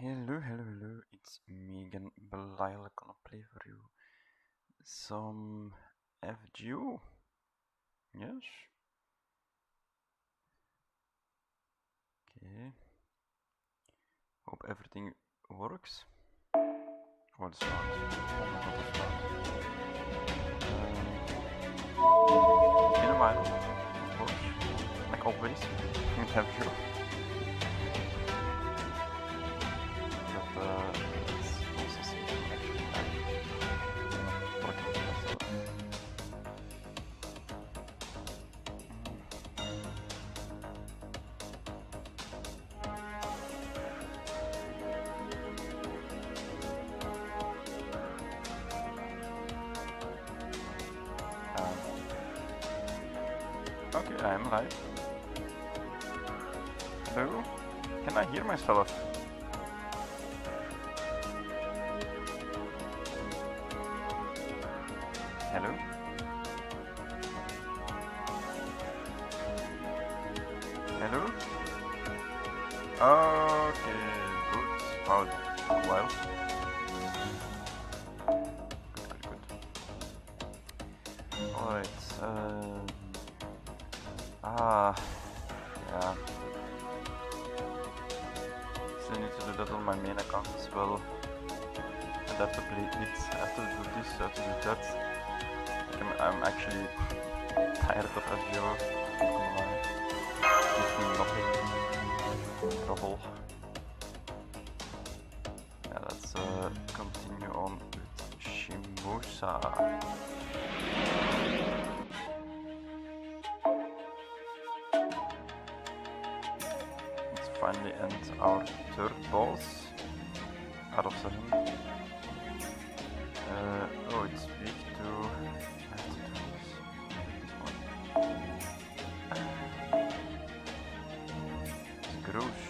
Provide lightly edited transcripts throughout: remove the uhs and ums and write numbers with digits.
Hello, it's me again, Belial, gonna play for you some FGO. Yes. Okay. Hope everything works. Oh, the sound. Oh my god, the sound. In a while, of course. Like always, with FGO. But let's also see if I'm actually working with myself. Okay, I am live. Hello? Can I hear myself? Hello? Hello? Okay, good. Oh, well. Good. Alright, yeah. Still need to do that on my main account as well. And have to play it, I have to do this, I have to do that. Like I'm actually tired of FGO. Gives me nothing. Trouble. Yeah, let's continue on with Shimousa. Let's finally end our third boss out of 7. Oh, it's weak to... I have to do this one. Scrooge.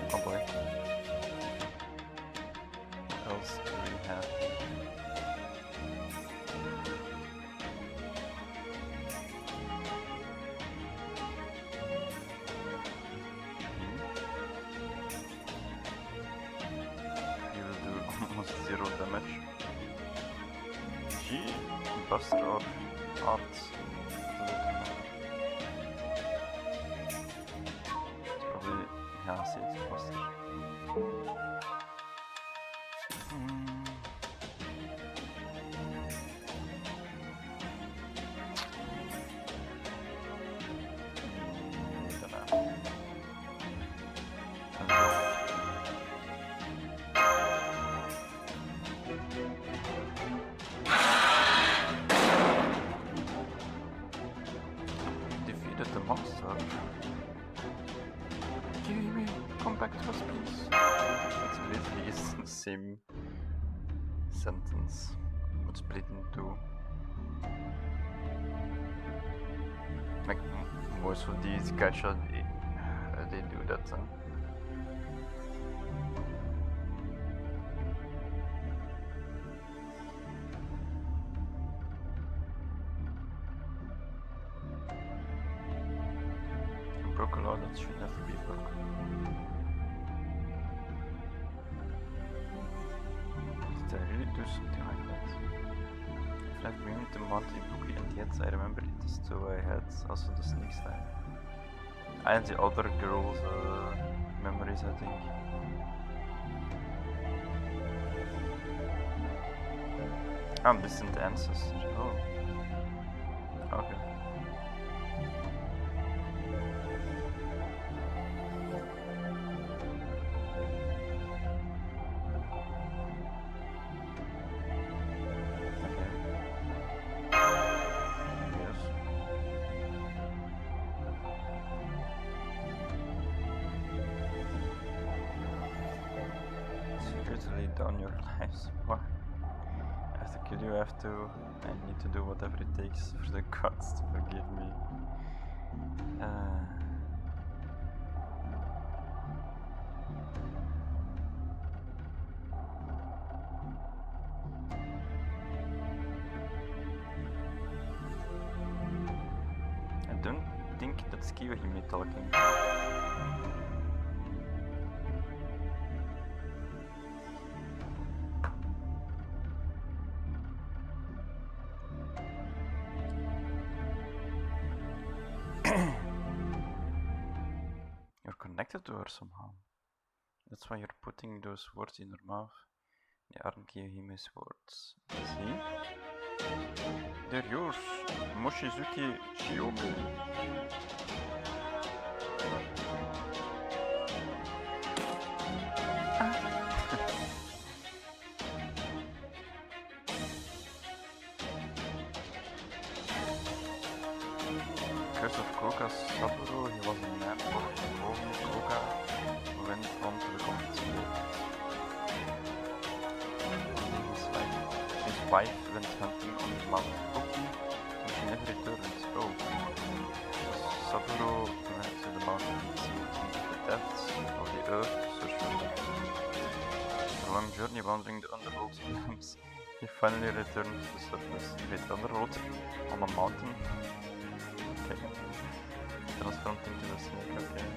Oh boy. What else do we have? He will do almost 0 damage. G, Buster or Arts. Probably, yeah, see, it's Buster. Defeated the monster. Jamie, come back to us, please. It's literally the same sentence, but split in 2. Like most of these gacha, they do that. Broke a lot, that should never be broken. Did I really do something like that? I've been with the monthly book and yet I remember it is so I had also the sneak time. And the other girls' memories, I think. I'm distant ancestor. Oh. Okay. lay down your lives. What? I have to kill you, I need to do whatever it takes for the gods to forgive me. I don't think that's Kiyohime talking. You're connected to her somehow. That's why you're putting those words in her mouth. They aren't Kiyohime's words. See? They're yours. Mochizuki Shiomi. Curse of Koga Saburo, he was a man for Shiomi Koga, who went on to the common school. His wife went hunting on Mount Fuki, and she never returned. Oh. Saburo went to the mountains to the depths of the earth to search for her. After a long journey wandering the underworld realms, he finally returned to the surface. Wait, underworld on a mountain? Okay. Transformed into a snake, okay.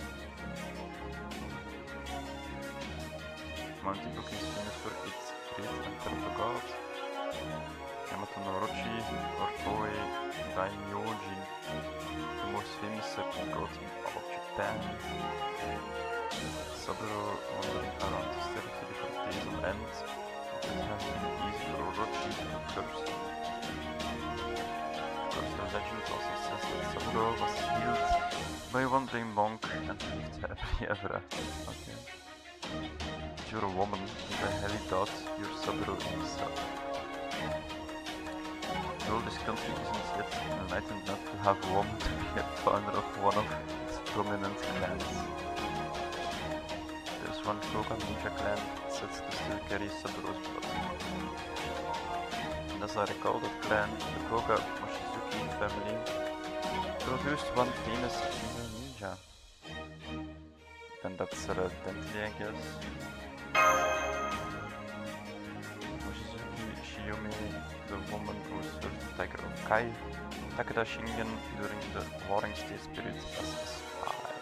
Mount Ibuki is famous for its great and terrible god. Yamato no Orochi, or Toei Daimyoji, the most famous serpent god in all of Japan. Saburo wandering around the territory for days on end, it has been easy for Orochi to curse him. Of course, the legend also says that Saburo was healed by a wandering monk and lived happily ever after. Okay. If you're a woman, I highly doubt you're Saburo himself. Though this country isn't yet enlightened enough to have a woman to be a founder of one of its prominent clans. There's one Koga ninja clan that says to still carry Saburo's blood. And as I recall, that clan, the Koga Mochizuki family, produced one famous female ninja. Then that's Dently, I guess. Mochizuki Shiomi, the woman who served the Tiger of Kai, Takeda Shingen during the Warring State Spirit as a spy.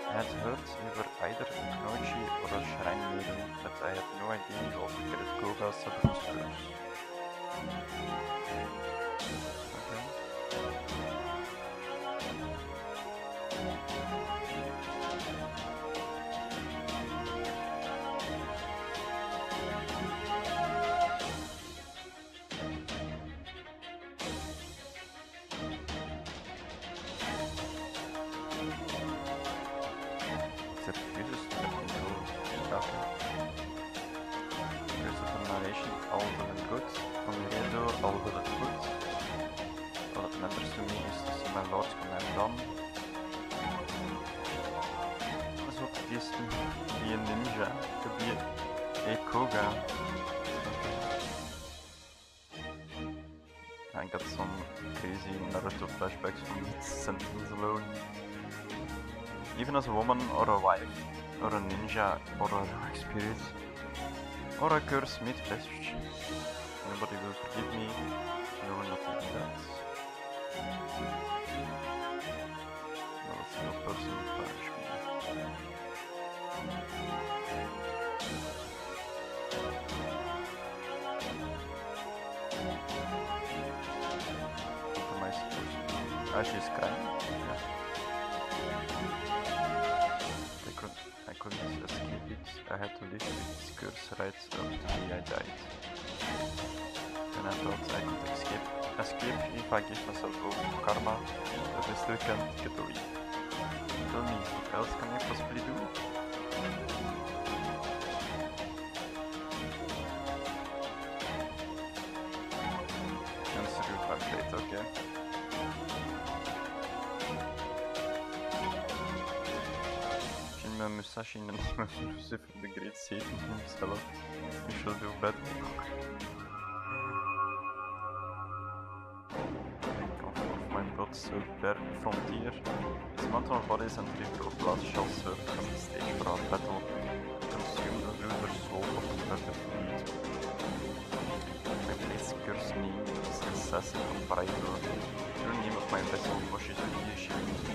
I had heard you were either a Kunoichi or a shrine maiden, but I had no idea you also carried Koga Saburo's curse. Okay. It refuses to let me go. Okay. Here's the narration, all well and good. On the radio, all well and good. All that matters to me is to see my lord's command done. Let's hope it is to be a ninja, to be a Koga. I got some crazy Naruto flashbacks from this sentence alone. Even as a woman, or a wife, or a ninja, or a heroic spirit, or a curse made flesh. Nobody will forgive me, no, not even that. No single person will punish me. What am I supposed to do? Ah, she's crying. I couldn't escape it. I had to live with this curse right up to the day I died. And I thought I could escape if I give myself over to karma, but I still can't get away. Tell me, what else can I possibly do? Answer you vibrate, okay. Shima Musashi and Musashi from the Great Satan himself. We shall do better. Of my blood so bare frontier. This amount of bodies and physical blood shall serve as the stage for our battle. Consume the loser's soul of the perfect need. My blade's cursed name is Assassin of Paraido. The name of my vessel washes with shimousa.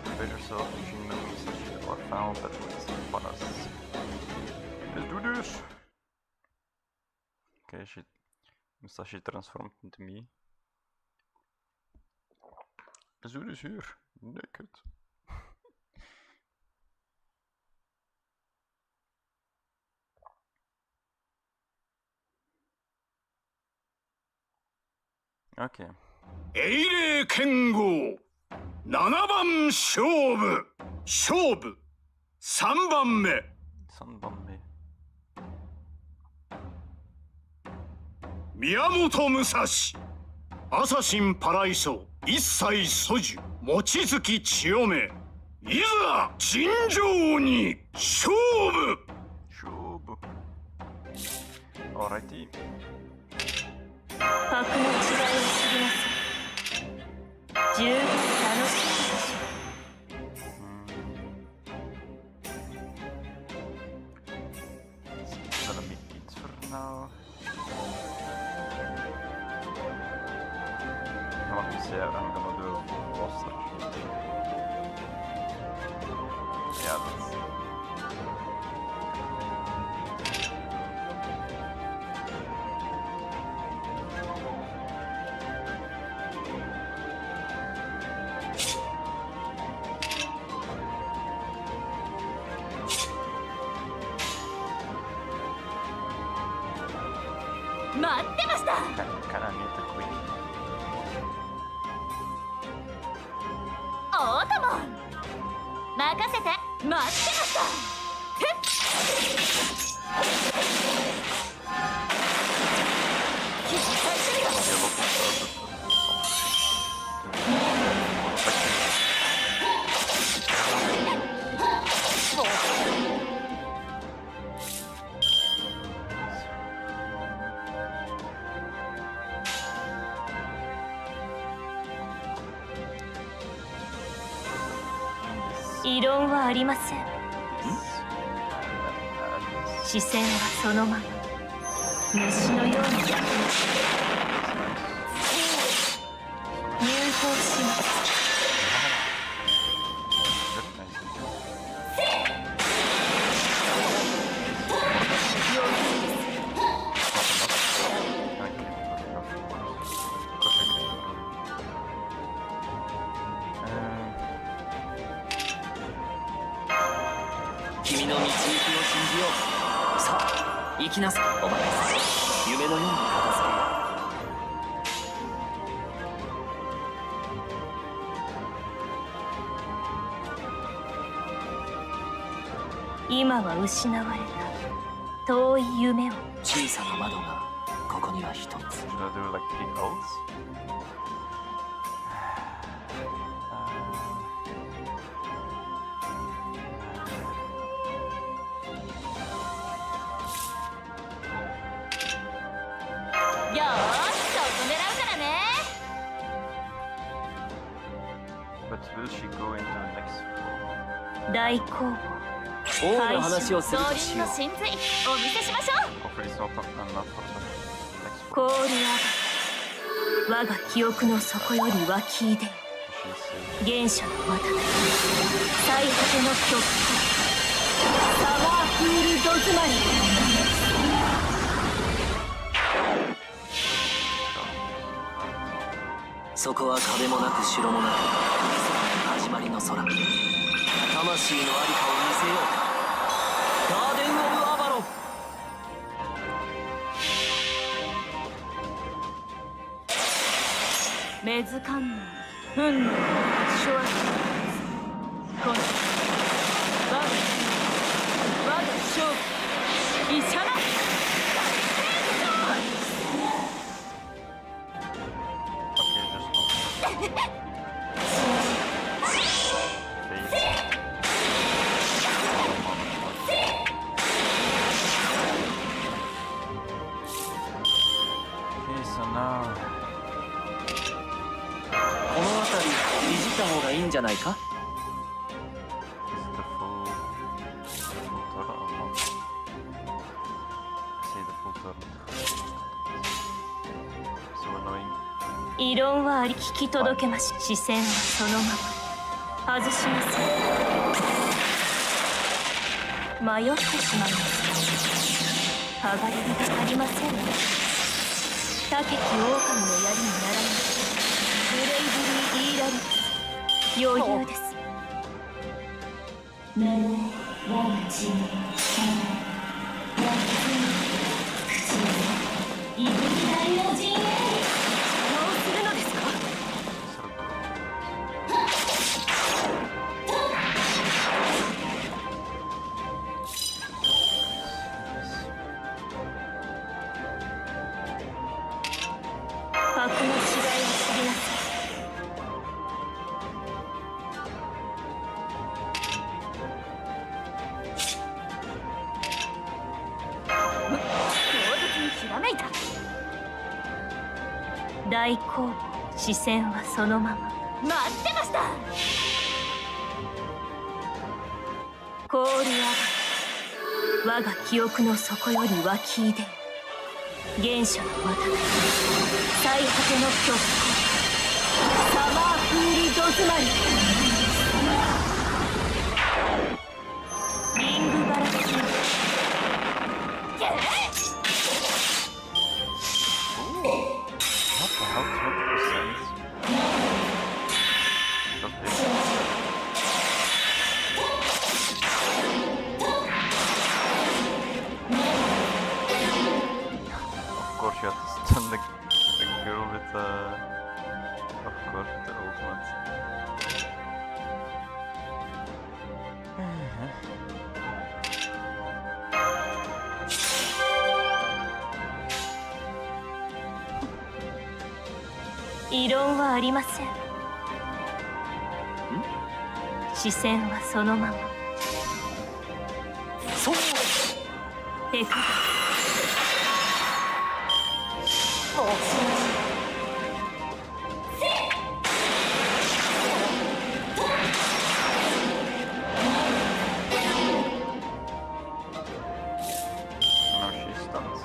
Prepare yourself, Shima Musashi, our final battle is upon us. Let's do this! Okay, shit. Musashi transformed into me. Let's do this here. Naked. Okay. 英霊剣豪7番勝負3番目3番目宮本武蔵アサシンパライソ一切素樹望月千代目いざ尋常に勝負 Alrighty. 格の違いを知りません。十分楽しいでしょう。It's gonna be kids for now. I want to say I'm gonna do a roster. Yeah, that's... Kinda need the queen. オートモン任せて待ってました異論はありません。視線はそのまま虫のように入校します。君の導きを信じよう。さあ行きなさい。お前夢のように片付けよう。今は失われた遠い夢を。小さな窓がここには一つ。大攻防。王の話をするとしよう。神髄お見せしましょう。コールアバ。我が記憶の底より湧き出。原初の瞬き。最果ての極限。サマープールドズマリ。そこは壁もなく城もなく始まりの空。魂のありかを見せようか。ガーデン・オブ・アバロン。メズ観音運の諸悪この我が勝負イシャラ。じゃないか。 Is it the full total or not? I say the full total. So annoying. 異論はあり聞き届けまし。視線はそのまま外しなさい。迷ってしまいます。剥がれるがありませんね。高き狼の槍にならない。ブレイブリー・イーラリス、余裕です。我が血のイブリ大の陣営、邪魔をするのですか。格の違いを知りなさい。ひらめいた。大公募、視線はそのまま。待ってました。氷上が我が記憶の底より湧き出る原初の渡り、最果ての極光、サマーフーリドズマリ、リングバラキー。What the hell? 20%? That's big. Of course you have to stun the girl with of course with the ultimate. 異論はありません。視線はそのまま。そう。ペカ。Now she's stunned.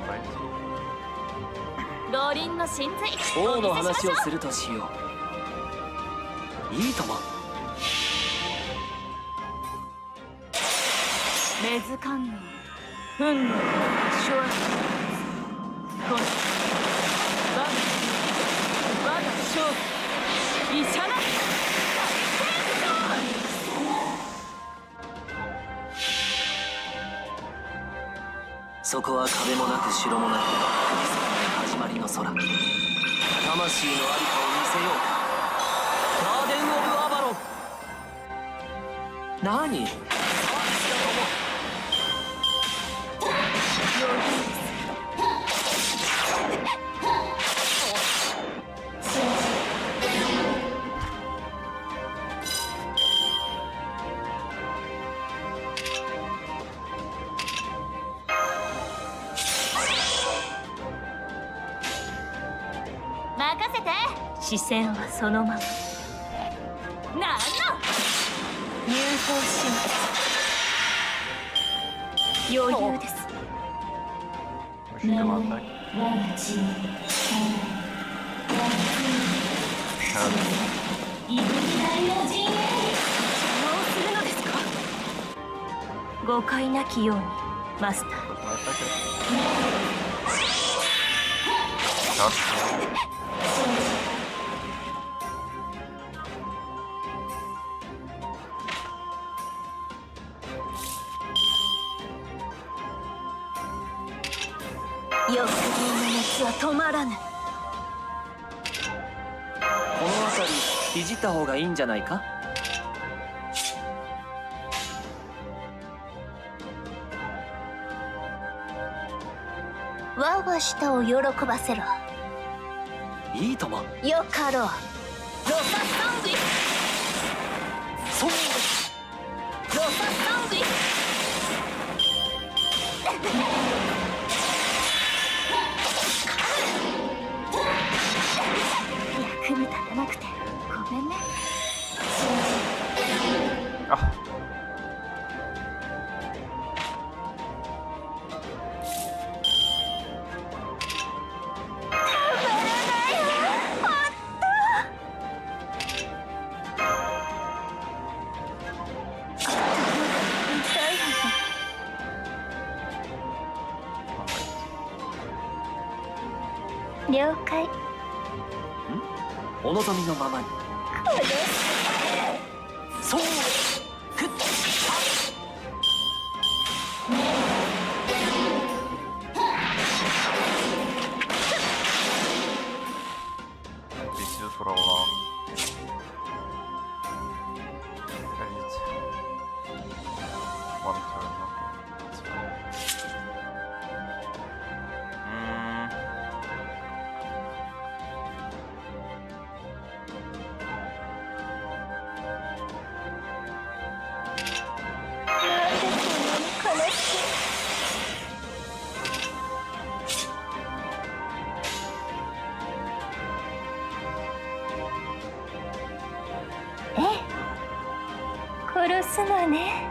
Alrighty. 老林の神髄。王の話をするとしよう。いいとも。メズ観音、憤怒、掌握。我が勝負、医者だ。そこは壁もなく城もなく始まりの空。魂の在りかを見せよう。ガーデン・オブ・アバロン。何？任せて。視線はそのまま。なんの入校します。余裕です。 We should come out back. イブリ大の陣営、邪魔をするのですか。誤解なきように、マスター。 欲望の熱は止まらぬ。この辺りいじった方がいいんじゃないか。我が舌を喜ばせろ。いいとも。よかろう。ロササンドイッチ。Ah. Alright. 了解。お望みのままに。そう。ふっ。For how long? I need one turn, okay, that's fine. Eh? 殺すのね。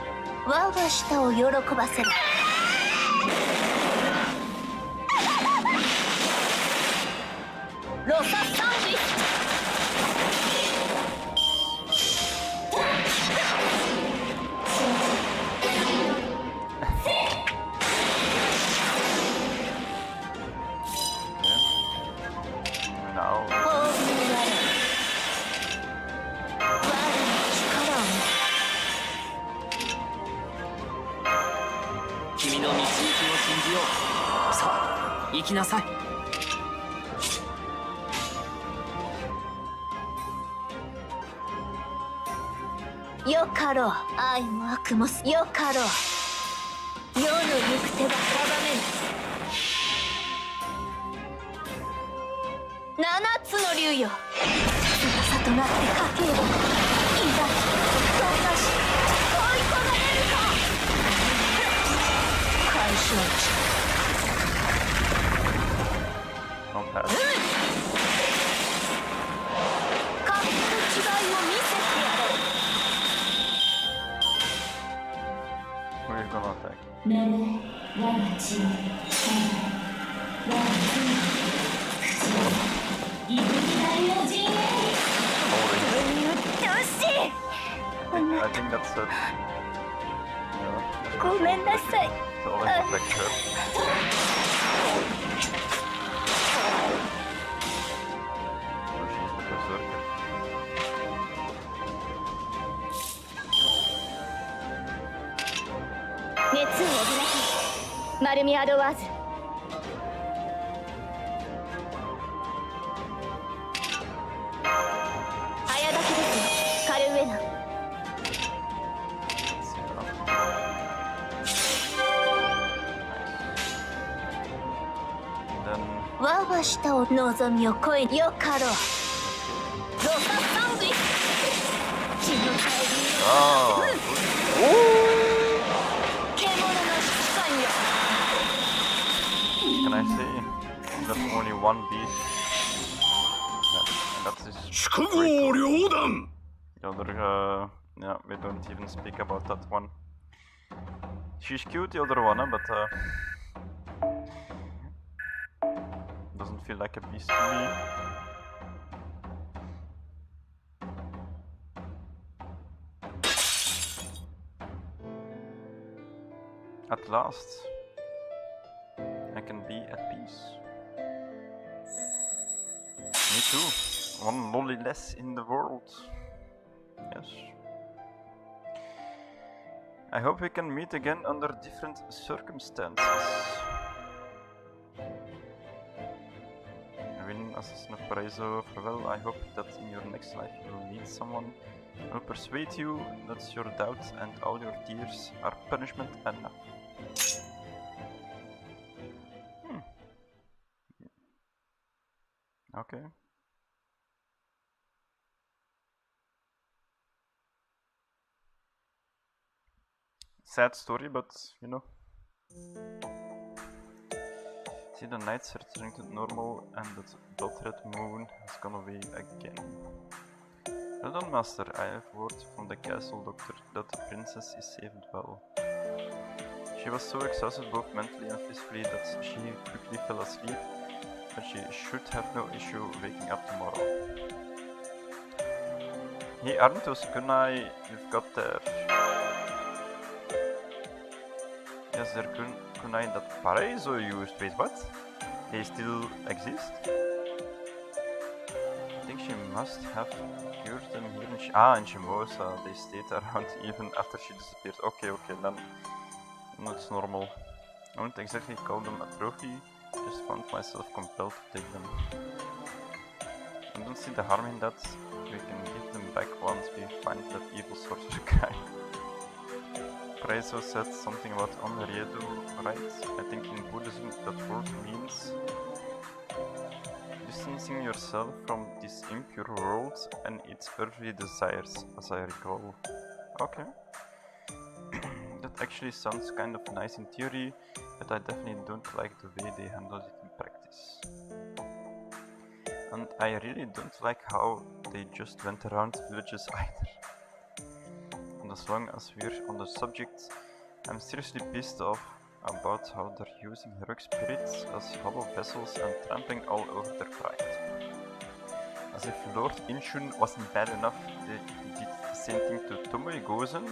我が舌を喜ばせる。ロササンジ。Now. 君の道行きを信じよう。さあ、行きなさい。よかろう。愛も悪もよかろう。世の行く手が阻めぬ。七つの竜よ。翼となってかけよ。いざどんなし追い込まれるか。解消値。Don't pass. 勝手の違いを見せてやろう。We're gonna attack. 我が血を我がいぶきなりの陣営。 I think that's it. Yeah. ごめんなさい。 So always attack her. Oh, she's the berserker. 熱を帯びなさい。マルミアドワーズ。早炊きですよ。カルウェナ。 我が舌を望みを声よかろう。ロササングイ。血の大流。獣の指揮官よ。 Can I say that's only one beast? Yeah, and that's his. 祝号両断。 The other, yeah, we don't even speak about that one. She's cute, the other one, but doesn't feel like a beast to me. At last, I can be at peace. Me too. One lolly less in the world. Yes. I hope we can meet again under different circumstances. Win Assassin of Paraiso, farewell. I hope that in your next life you will meet someone who will persuade you that your doubts and all your tears are punishment enough. Okay. Sad story, but you know. See, the nights returned to normal and the blood red moon has gone away again. Well done, master. I have word from the castle doctor that the princess is safe and well. She was so exhausted both mentally and physically that she quickly fell asleep, but she should have no issue waking up tomorrow. Hey Arntos kunai, you've got there. Yes, there kunai that Paraiso used. Wait, what? They still exist? I think she must have cured them here in Shimousa. They stayed around even after she disappeared. Okay, then it's normal. I wouldn't exactly call them a trophy, just found myself compelled to take them. I don't see the harm in that. We can give them back once we find that evil sorcerer guy. Paraiso said something about Onriedo, right? I think in Buddhism that word means distancing yourself from this impure world and its earthly desires, as I recall. Okay. That actually sounds kind of nice in theory, but I definitely don't like the way they handle it in practice. And I really don't like how they just went around villages either. And as long as we're on the subject, I'm seriously pissed off about how they're using heroic spirits as hollow vessels and trampling all over their pride. As if Lord Inshun wasn't bad enough, they did the same thing to Tomoe Gozen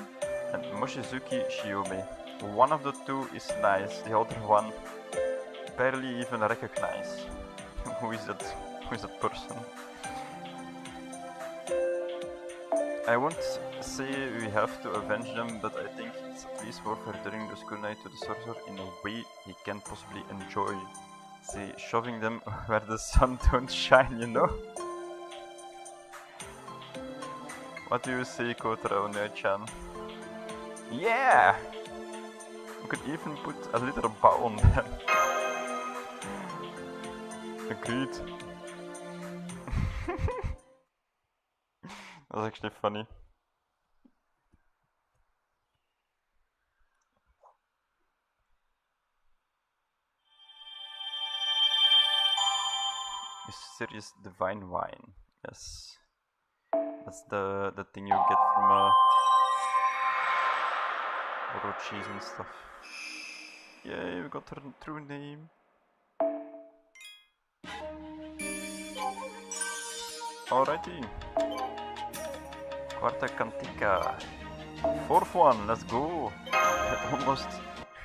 and Mochizuki Shiome. One of the two is nice, the other one barely even recognize. Who is that person? I won't say we have to avenge them, but I think it's at least worth returning those kunai to the sorcerer in a way he can possibly enjoy. Say, shoving them where the sun don't shine, you know? What do you say, Kotaro Neo-chan? Yeah! We could even put a little bow on them. Agreed. That's actually funny. Mysterious divine wine. Yes. That's the thing you get from raw cheese and stuff. Yay, we got her true name. Alrighty. Quarta Cantica. Fourth one, let's go.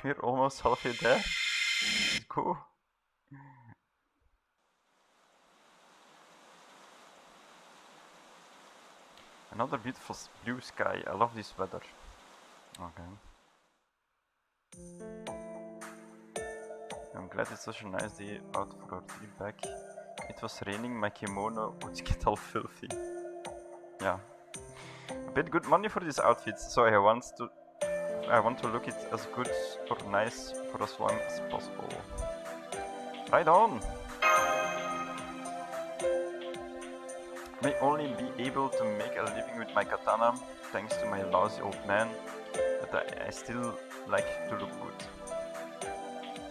We're almost halfway there. Let's go. Another beautiful blue sky. I love this weather. Okay. I'm glad it's such a nice day out for our trip back. It was raining, my kimono would get all filthy. Yeah. I paid good money for this outfit, so I want to look it as good or nice for as long as possible. Right on! May only be able to make a living with my katana, thanks to my lousy old man, but I still like to look good.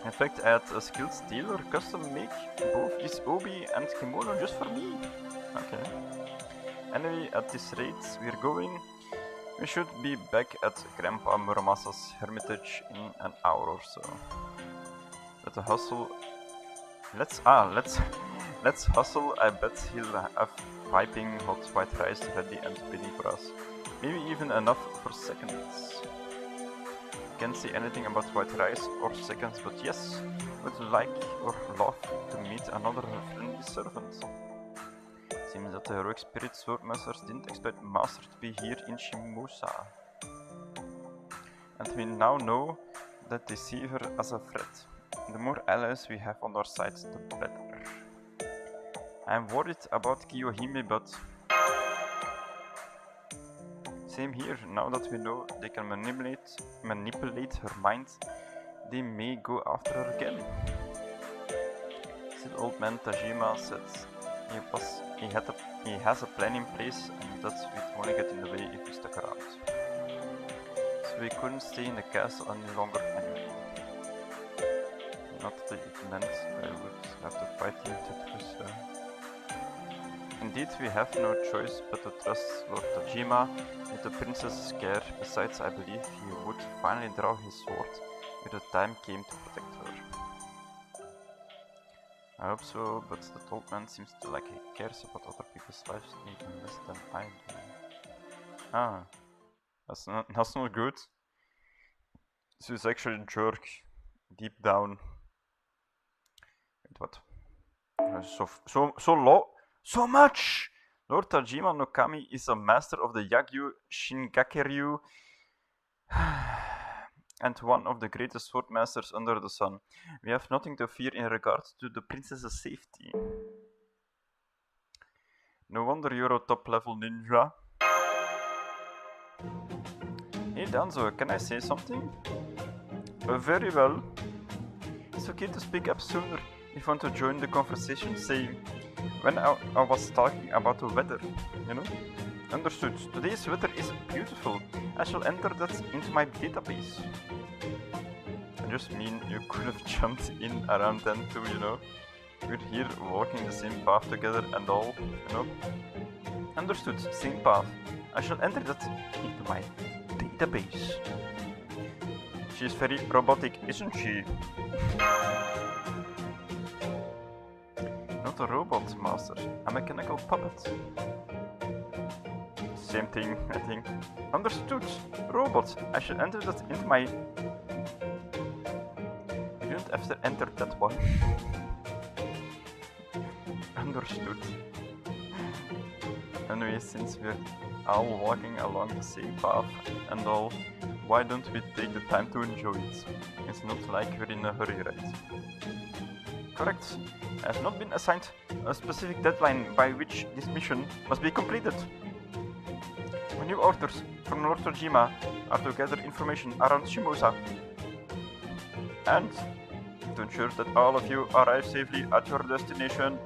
In fact, I had a skilled tailor custom make both this obi and kimono just for me. Okay. Anyway, at this rate we're going, we should be back at Grandpa Muramasa's hermitage in an hour or so. Let's hustle. Let's hustle. I bet he'll have piping hot white rice ready and waiting for us. Maybe even enough for seconds. Can't say anything about white rice or seconds, but yes, would like or love to meet another friendly servant. Seems that the heroic spirit swordmasters didn't expect Master to be here in Shimousa. And we now know that they see her as a threat. The more allies we have on our side, the better. I'm worried about Kiyohime, but same here. Now that we know they can manipulate her mind, they may go after her again. Still, old man Tajima said he has a plan in place, and that would only get in the way if we stuck around. So we couldn't stay in the castle any longer anyway. Not that it meant I would have to fight him, that was Indeed, we have no choice but to trust Lord Tajima with the princess's care. Besides, I believe he would finally draw his sword if the time came to protect her. I hope so, but the old man seems to like he cares about other people's lives even less than I do. Ah, that's not good. So he's actually a jerk, deep down. Wait, what? So low, so much! Lord Tajima no Kami is a master of the Yagyu Shingakeryu and one of the greatest sword masters under the sun. We have nothing to fear in regard to the princess's safety. No wonder you're a top level ninja. Hey Danzo, can I say something? Very well. It's okay to speak up sooner if you want to join the conversation, say when I was talking about the weather, you know? Understood. Today's weather is beautiful. I shall enter that into my database. I just mean you could have jumped in around then too, you know? We're here walking the same path together and all, you know? Understood. Same path. I shall enter that into my database. She's very robotic, isn't she? Not a robot, master. A mechanical puppet. Same thing, I think. Understood. Robot. I should enter that into my... You don't have to enter that one. Understood. Anyway, since we're all walking along the same path and all, why don't we take the time to enjoy it? It's not like we're in a hurry, right? Correct. I have not been assigned a specific deadline by which this mission must be completed. My new orders from Lord Tojima are to gather information around Shimousa and to ensure that all of you arrive safely at your destination.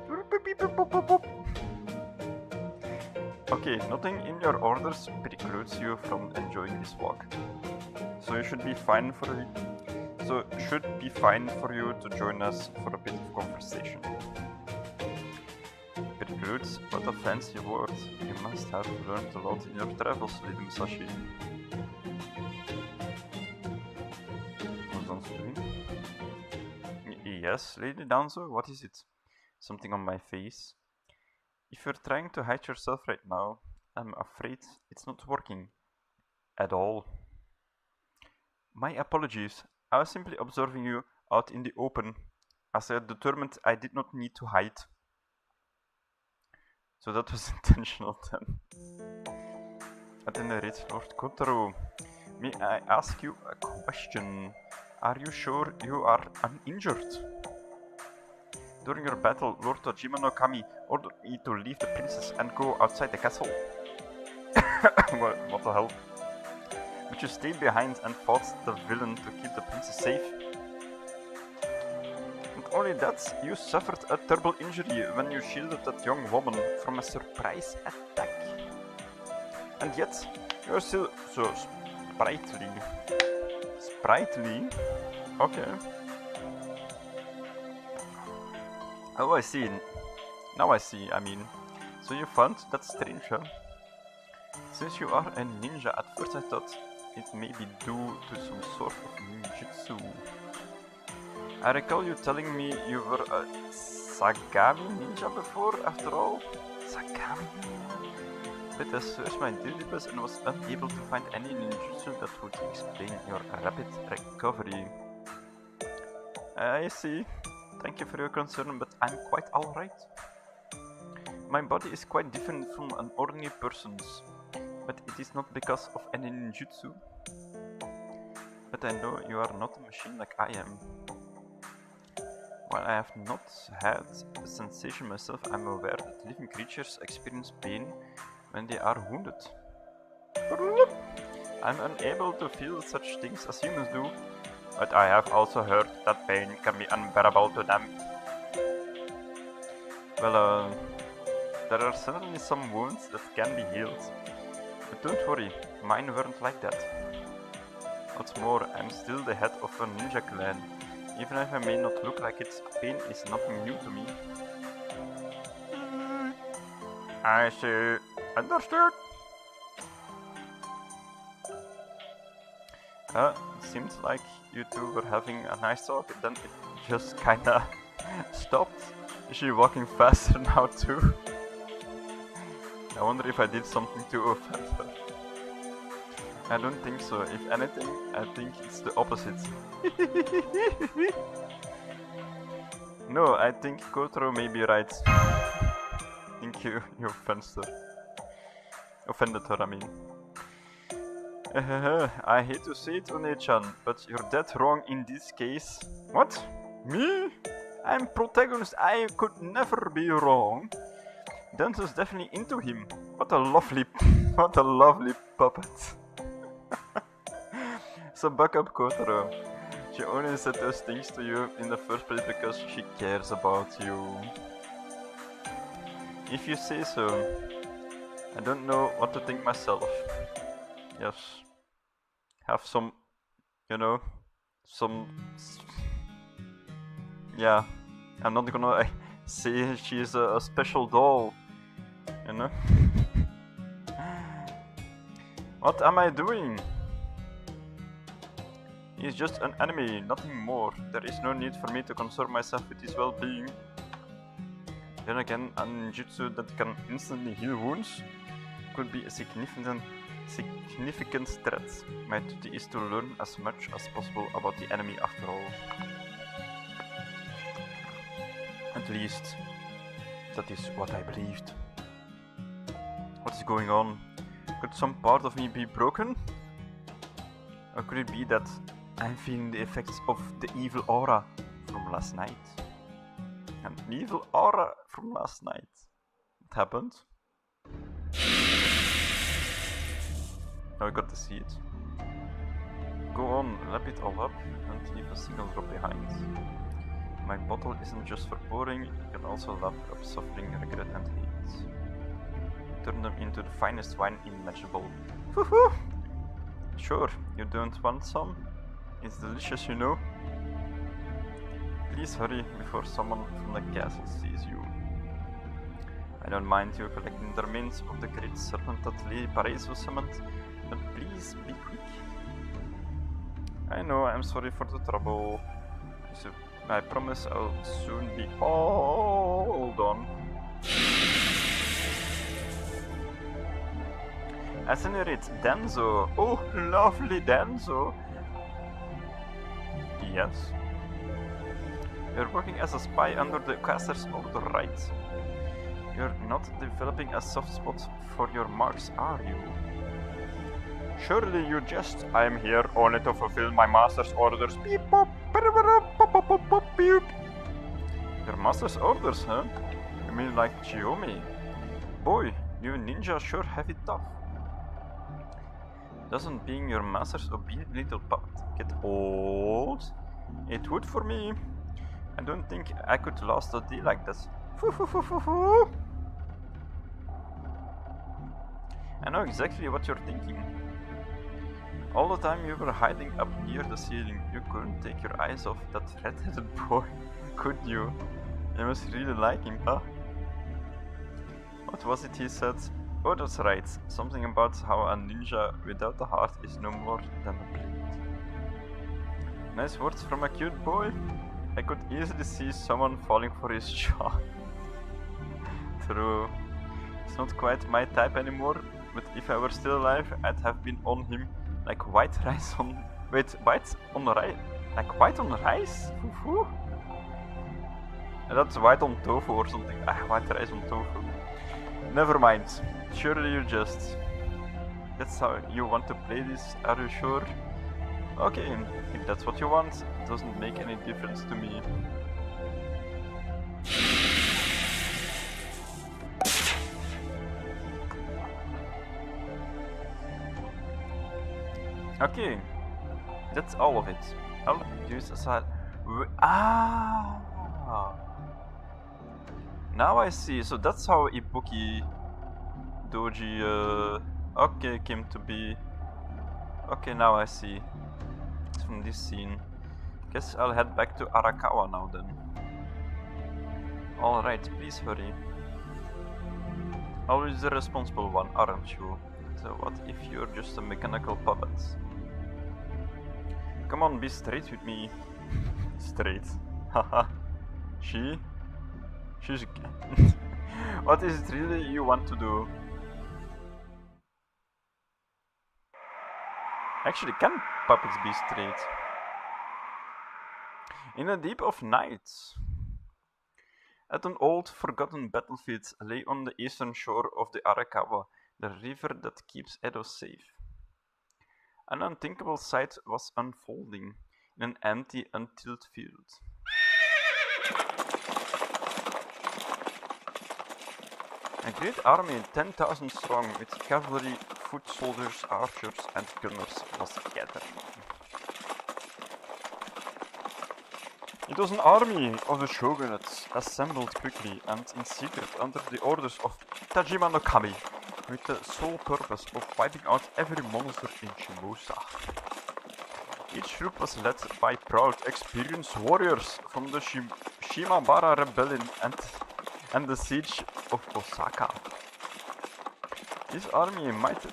Okay, nothing in your orders precludes you from enjoying this walk. So it should be fine for you to join us for a bit of conversation. Precludes? What a fancy word. You must have learned a lot in your travels, Lady Musashi. What's Danzo doing? Yes, Lady Danzo, what is it? Something on my face? If you're trying to hide yourself right now, I'm afraid it's not working. At all. My apologies. I was simply observing you out in the open, as I had determined I did not need to hide. So that was intentional then. At any rate, Lord Kotaro, may I ask you a question? Are you sure you are uninjured? During your battle, Lord Tojima no Kami ordered me to leave the princess and go outside the castle. What the hell? But you stayed behind and fought the villain to keep the princess safe. Not only that, you suffered a terrible injury when you shielded that young woman from a surprise attack. And yet, you are still so sprightly. Sprightly? Okay. Oh, I see. Now I see, I mean. So you found that strange, huh? Since you are a ninja, at first I thought it may be due to some sort of ninjutsu. I recall you telling me you were a Sagami ninja before, after all. Sagami ninja? But I searched my database and was unable to find any ninjutsu that would explain your rapid recovery. I see. Thank you for your concern, but I'm quite alright. My body is quite different from an ordinary person's, but it is not because of any ninjutsu. But I know you are not a machine like I am. While I have not had the sensation myself, I'm aware that living creatures experience pain when they are wounded. I'm unable to feel such things as humans do, but I have also heard that pain can be unbearable to them. Well, there are certainly some wounds that can be healed. But don't worry, mine weren't like that. What's more, I'm still the head of a ninja clan. Even if I may not look like it, pain is nothing new to me. I see. Understood. Seems like you two were having a nice talk, then it just kinda stopped. Is she walking faster now too? I wonder if I did something to offend her. I don't think so. If anything, I think it's the opposite. No, I think Kotaro may be right. I think you offended her, I mean. I hate to say it, One-chan, but you're dead wrong in this case. What? Me? I'm protagonist, I could never be wrong. Denzo's definitely into him. What a lovely puppet. So buck up, Kotaro. She only said those things to you in the first place because she cares about you. If you say so. I don't know what to think myself. Yes. Have some, you know, yeah. I'm not gonna say she's a special doll, you know. What am I doing? He's just an enemy, nothing more. There is no need for me to concern myself with his well-being. Then again, a ninjutsu that can instantly heal wounds could be a significant threat. My duty is to learn as much as possible about the enemy after all. At least, that is what I believed. What is going on? Could some part of me be broken? Or could it be that I'm feeling the effects of the evil aura from last night? An evil aura from last night. What happened? Now I got to see it. Go on, lap it all up and leave a single drop behind. My bottle isn't just for pouring, you can also lap up suffering, regret and hate. Turn them into the finest wine imaginable. Woohoo! Sure, you don't want some? It's delicious, you know. Please hurry before someone from the castle sees you. I don't mind you collecting the remains of the great serpent that Lady Paraiso summoned, but please be quick. I know, I'm sorry for the trouble. So I promise I'll soon be all done. At any rate, Denzo. Oh, lovely Denzo. Yes. You're working as a spy under the caster's order, right? You're not developing a soft spot for your marks, are you? Surely you jest. I'm here only to fulfill my master's orders. Beep, bop, beep. Your master's orders, huh? You mean like Chiyomi? Boy, you ninja sure have it tough. Doesn't being your master's obedient little puppet get old? It would for me. I don't think I could last a day like this. I know exactly what you're thinking. All the time you were hiding up near the ceiling, you couldn't take your eyes off that red-headed boy, could you? You must really like him, huh? What was it he said? Oh, that's right. Something about how a ninja without a heart is no more than a blade. Nice words from a cute boy. I could easily see someone falling for his charm. True. It's not quite my type anymore, but if I were still alive, I'd have been on him like white rice on... Wait, white on rice? Like white on rice? Fufu? That's white on tofu or something. Ah, white rice on tofu. Never mind. Surely you just... That's how you want to play this, are you sure? Okay, if that's what you want, it doesn't make any difference to me. Okay, that's all of it. I'll use aside. Ah! Now I see. So that's how Ibuki Doji okay came to be. Okay, now I see. It's from this scene. Guess I'll head back to Arakawa now then. Alright, please hurry. Always the responsible one, aren't you? So what if you're just a mechanical puppet? Come on, be straight with me. Straight. Haha. She's what is it really you want to do? Actually, can puppets be straight? In the deep of night, at an old, forgotten battlefield lay on the eastern shore of the Arakawa, the river that keeps Edo safe. An unthinkable sight was unfolding in an empty, untilled field. A great army, 10,000 strong, with cavalry, foot soldiers, archers, and gunners, was gathering. It was an army of the shogunates, assembled quickly and in secret under the orders of Tajima no Kami, with the sole purpose of wiping out every monster in Shimousa. Each group was led by proud, experienced warriors from the Shimabara rebellion and the siege of Osaka. This army might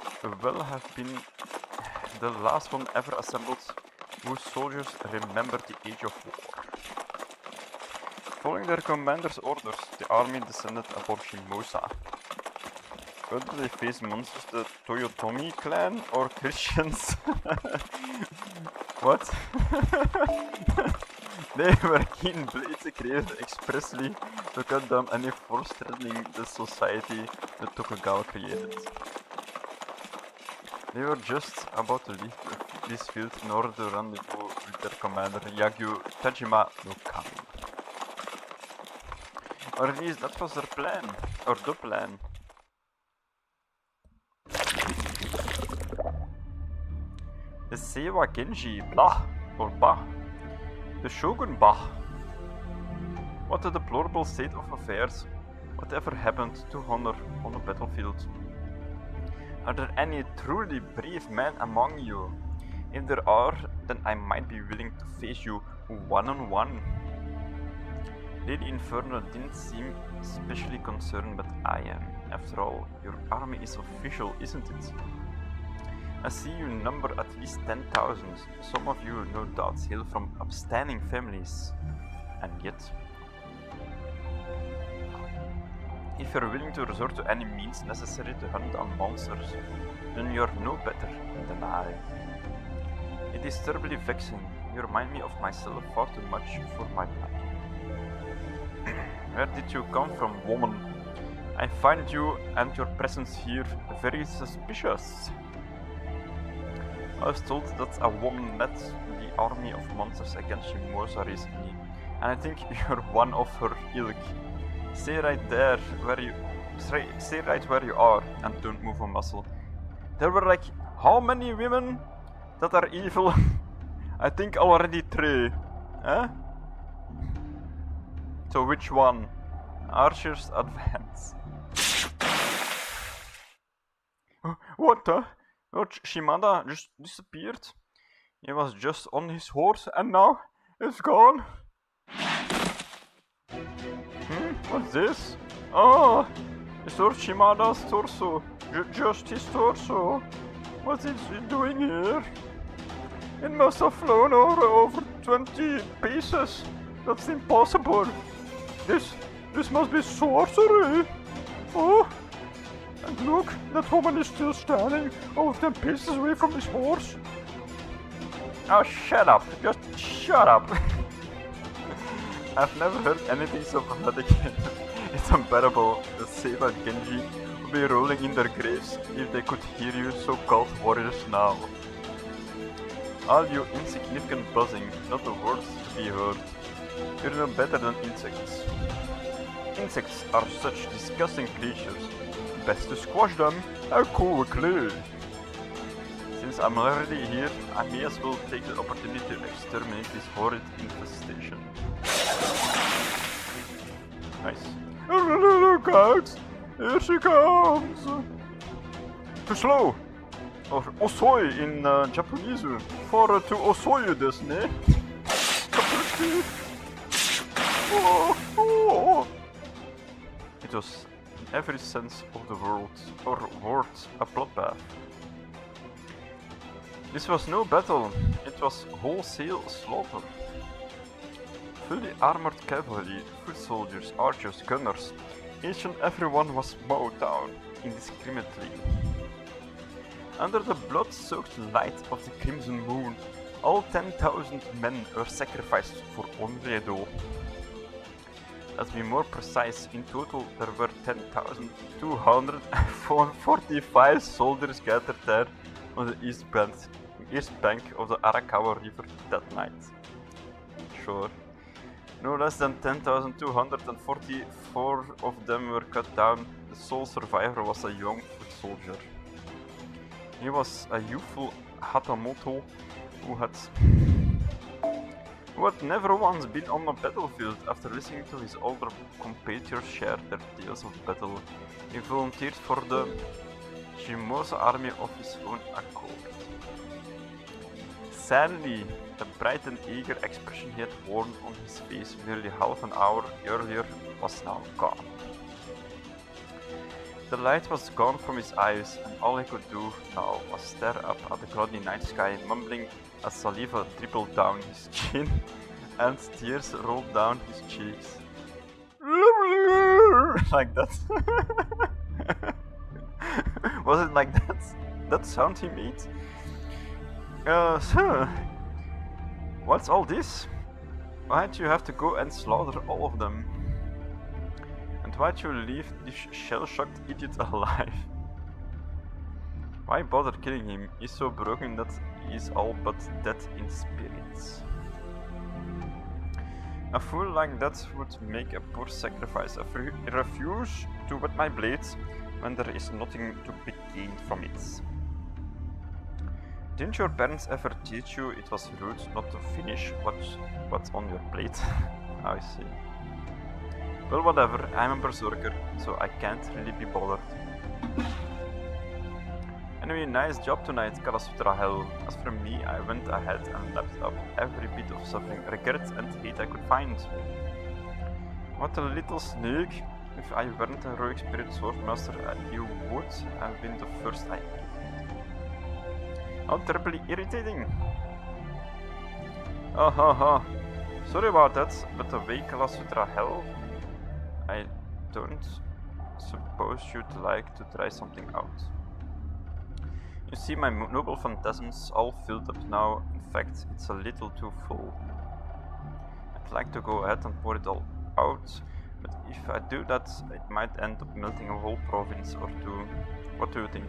well have been the last one ever assembled whose soldiers remembered the age of war. Following their commander's orders, the army descended upon Shimousa. Whether they faced monsters the Toyotomi clan or Christians? What? They were keen blades created expressly to cut down any force threatening the society the Tokugawa created. They were just about to leave this field in order to rendezvous with their commander Yagyu Tajima no Kami. Or at least that was their plan, or the plan. The Seiwa Genji, blah, or bah. The Shogun, bah. What a deplorable state of affairs. Whatever happened to honor on the battlefield? Are there any truly brave men among you? If there are, then I might be willing to face you one-on-one. Lady Inferno didn't seem especially concerned, but I am. After all, your army is official, isn't it? I see you number at least 10,000. Some of you, no doubt, hail from upstanding families. And yet, if you're willing to resort to any means necessary to hunt down monsters, then you're no better than I. It is terribly vexing. You remind me of myself far too much for my liking. Where did you come from, woman? I find you and your presence here very suspicious. I was told that a woman led the army of monsters against Shimousa recently, and I think you're one of her ilk. Stay right where you are, and don't move a muscle. There were like how many women that are evil? I think already 3. Eh? So which one? Archers advance. What the? Lord Shimada just disappeared. He was just on his horse and now it's gone. What's this? Oh, it's Lord Shimada's torso. Just his torso. What is he doing here? It must have flown over 20 pieces. That's impossible. This must be sorcery. Oh, and look, that woman is still standing over 10 paces away from this horse. Oh, shut up. Just shut up. I've never heard anything so pathetic. It's unbearable. The Seiwa Genji would be rolling in their graves if they could hear you so-called warriors now. All you insignificant buzzing, not a word to be heard. You're no better than insects. Insects are such disgusting creatures. Best to squash them quickly. Since I'm already here, I may as well take the opportunity to exterminate this horrid infestation. Nice. Look out! Here she comes! Too slow! Or osoi in Japanese. For to osoyu desu ne? every sense of the word a bloodbath. This was no battle, it was wholesale slaughter. Fully armored cavalry, foot soldiers, archers, gunners, each and every one was mowed down indiscriminately. Under the blood-soaked light of the crimson moon, all 10,000 men were sacrificed for Onredo. Let's be more precise, in total there were 10,245 soldiers gathered there on the east bank of the Arakawa River that night. Sure. No less than 10,244 of them were cut down. The sole survivor was a young foot soldier. He was a youthful Hatamoto who had never once been on a battlefield. After listening to his older compatriots share their tales of battle, he volunteered for the shimousa army of his own accord. Sadly, the bright and eager expression he had worn on his face nearly half an hour earlier was now gone. The light was gone from his eyes, and all he could do now was stare up at the cloudy night sky, mumbling as saliva dribbled down his chin and tears rolled down his cheeks. Like that. Was it like that? That sound he made? So, what's all this? Why'd you have to go and slaughter all of them? And why'd you leave this shell-shocked idiot alive? Why bother killing him? He's so broken that he's all but dead in spirits. A fool like that would make a poor sacrifice. I refuse to wet my blades when there is nothing to be gained from it. Didn't your parents ever teach you it was rude not to finish what's on your plate? I see. Well, whatever, I'm a berserker, so I can't really be bothered. Anyway, nice job tonight, Kalasutra Hell. As for me, I went ahead and lapped up every bit of suffering, regret and hate I could find. What a little snake! If I weren't a heroic spirit swordmaster, you would have been the first I killed. How terribly irritating! Oh ha ha! Sorry about that, but the way Kalasutra Hell, I don't suppose you'd like to try something out. You see my noble phantasm's all filled up now. In fact, it's a little too full. I'd like to go ahead and pour it all out, but if I do that, it might end up melting a whole province or two. What do you think?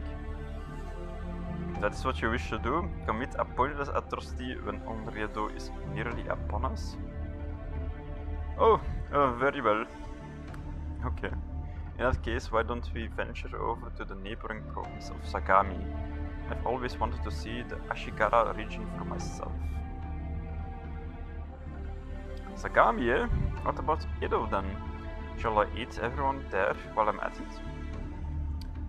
If that is what you wish to do, commit a pointless atrocity when Onredo is nearly upon us? Oh, very well. Okay. In that case, why don't we venture over to the neighboring province of Sagami? I've always wanted to see the Ashigara region for myself. Sagami, eh? What about Edo then? Shall I eat everyone there while I'm at it?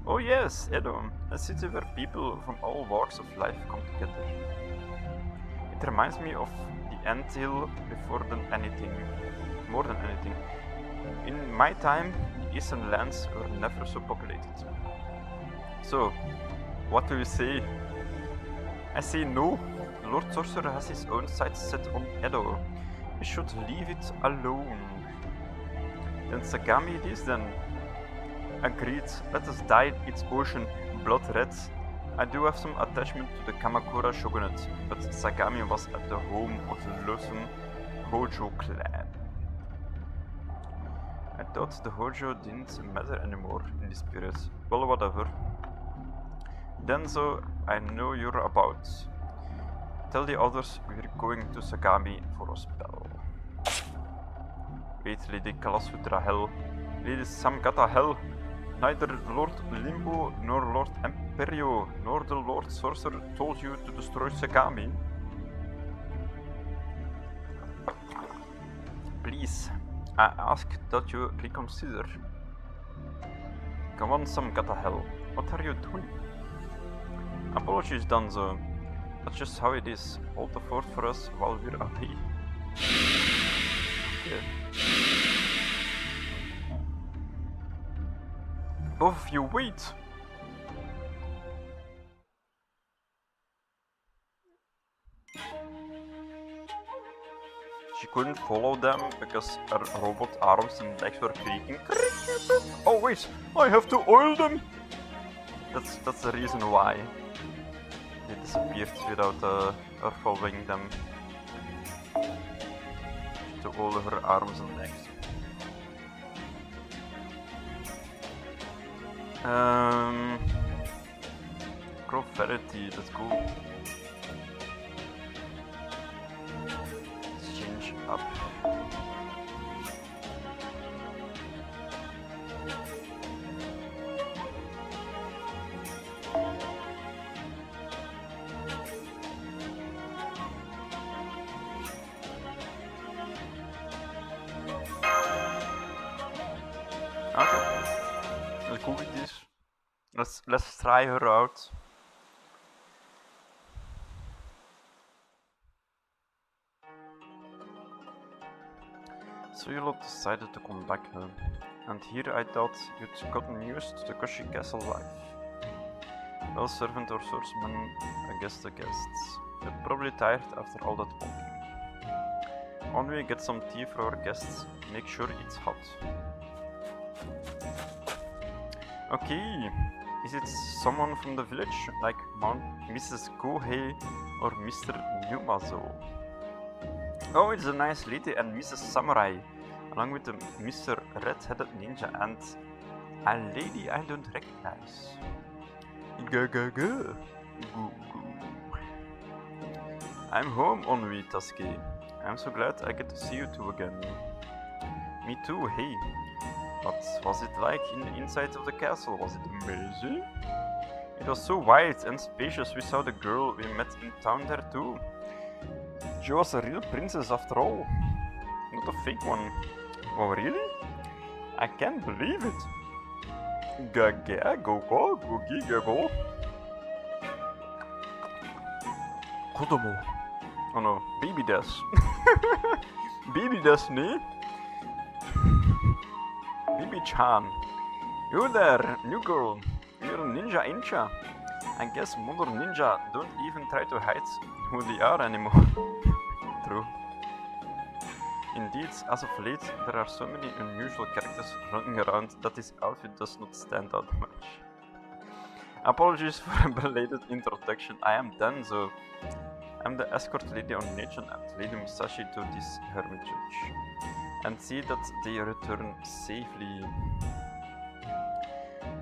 Oh yes, Edo, a city where people from all walks of life come together. It reminds me of the anthill more than anything. In my time, the eastern lands were never so populated. So, what do you say? I say no. The Lord Sorcerer has his own sights set on Edo. We should leave it alone. Then Sagami it is then. Agreed, let us dye its ocean blood red. I do have some attachment to the Kamakura shogunate, but Sagami was at the home of the Lawson Hojo clan. I thought the Hojo didn't matter anymore in this period. Well, whatever. Denzo, I know you're about. Tell the others we're going to Sagami for a spell. Wait, Lady Kalasutra Hell. Lady Samgata Hell. Neither Lord Limbo, nor Lord Imperio, nor the Lord Sorcerer told you to destroy Sagami. Please, I ask that you reconsider. Come on, Samgata Hell. What are you doing? Apologies, Danzo. That's just how it is. Hold the fort for us while we're away. Okay. Both of you wait. She couldn't follow them because her robot arms and legs were creaking. Oh wait, I have to oil them! That's the reason why they disappeared without her following them. To oil her arms and legs. Profanity, that's cool. Let's change up. Okay, let's go with this. Let's try her out. So you lot decided to come back home, and here I thought you'd gotten used to the cushy castle life. Well, servant or swordsman, I guess the guests. You're probably tired after all that walking. When we get some tea for our guests, make sure it's hot. Okay, is it someone from the village, like Mrs. Kohei or Mr. Numazo? Oh, it's a nice lady and Mrs. Samurai, along with the Mr. Red-Headed Ninja and a lady I don't recognize. Go. I'm home, Onui Tasuke. I'm so glad I get to see you two again. Me too, hey. What was it like in the inside of the castle? Was it amazing? It was so wide and spacious. We saw the girl we met in town there too. She was a real princess after all. Not a fake one. Oh really? I can't believe it. Go. Kodomo. Oh no, baby desu. Baby desu, nee? Baby-chan. You there, new girl. You're a ninja, ain't ya? I guess modern ninja don't even try to hide who they are anymore. True. Indeed, as of late, there are so many unusual characters running around that this outfit does not stand out much. Apologies for a belated introduction. I am Denzo. I'm the escort lady on Nation and Lady Musashi to this hermitage. And see that they return safely.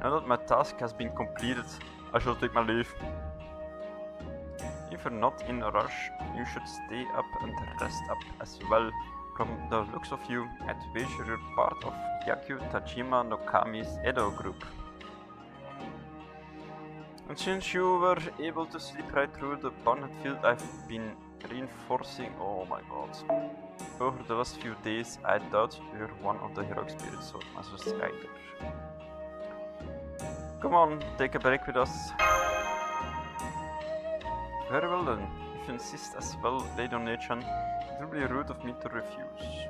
Now that my task has been completed, I shall take my leave. If you're not in a rush, you should stay up and rest up as well. From the looks of you, I'd wager you're part of Yakyu Tajima no Kami's Edo group. And since you were able to sleep right through the bonnet field I've been reinforcing, oh my god. Over the last few days, I doubt you're one of the heroic spirits of Masters either. Come on, take a break with us. Very well then, if you insist as well, Lady Onechan, it will be rude of me to refuse.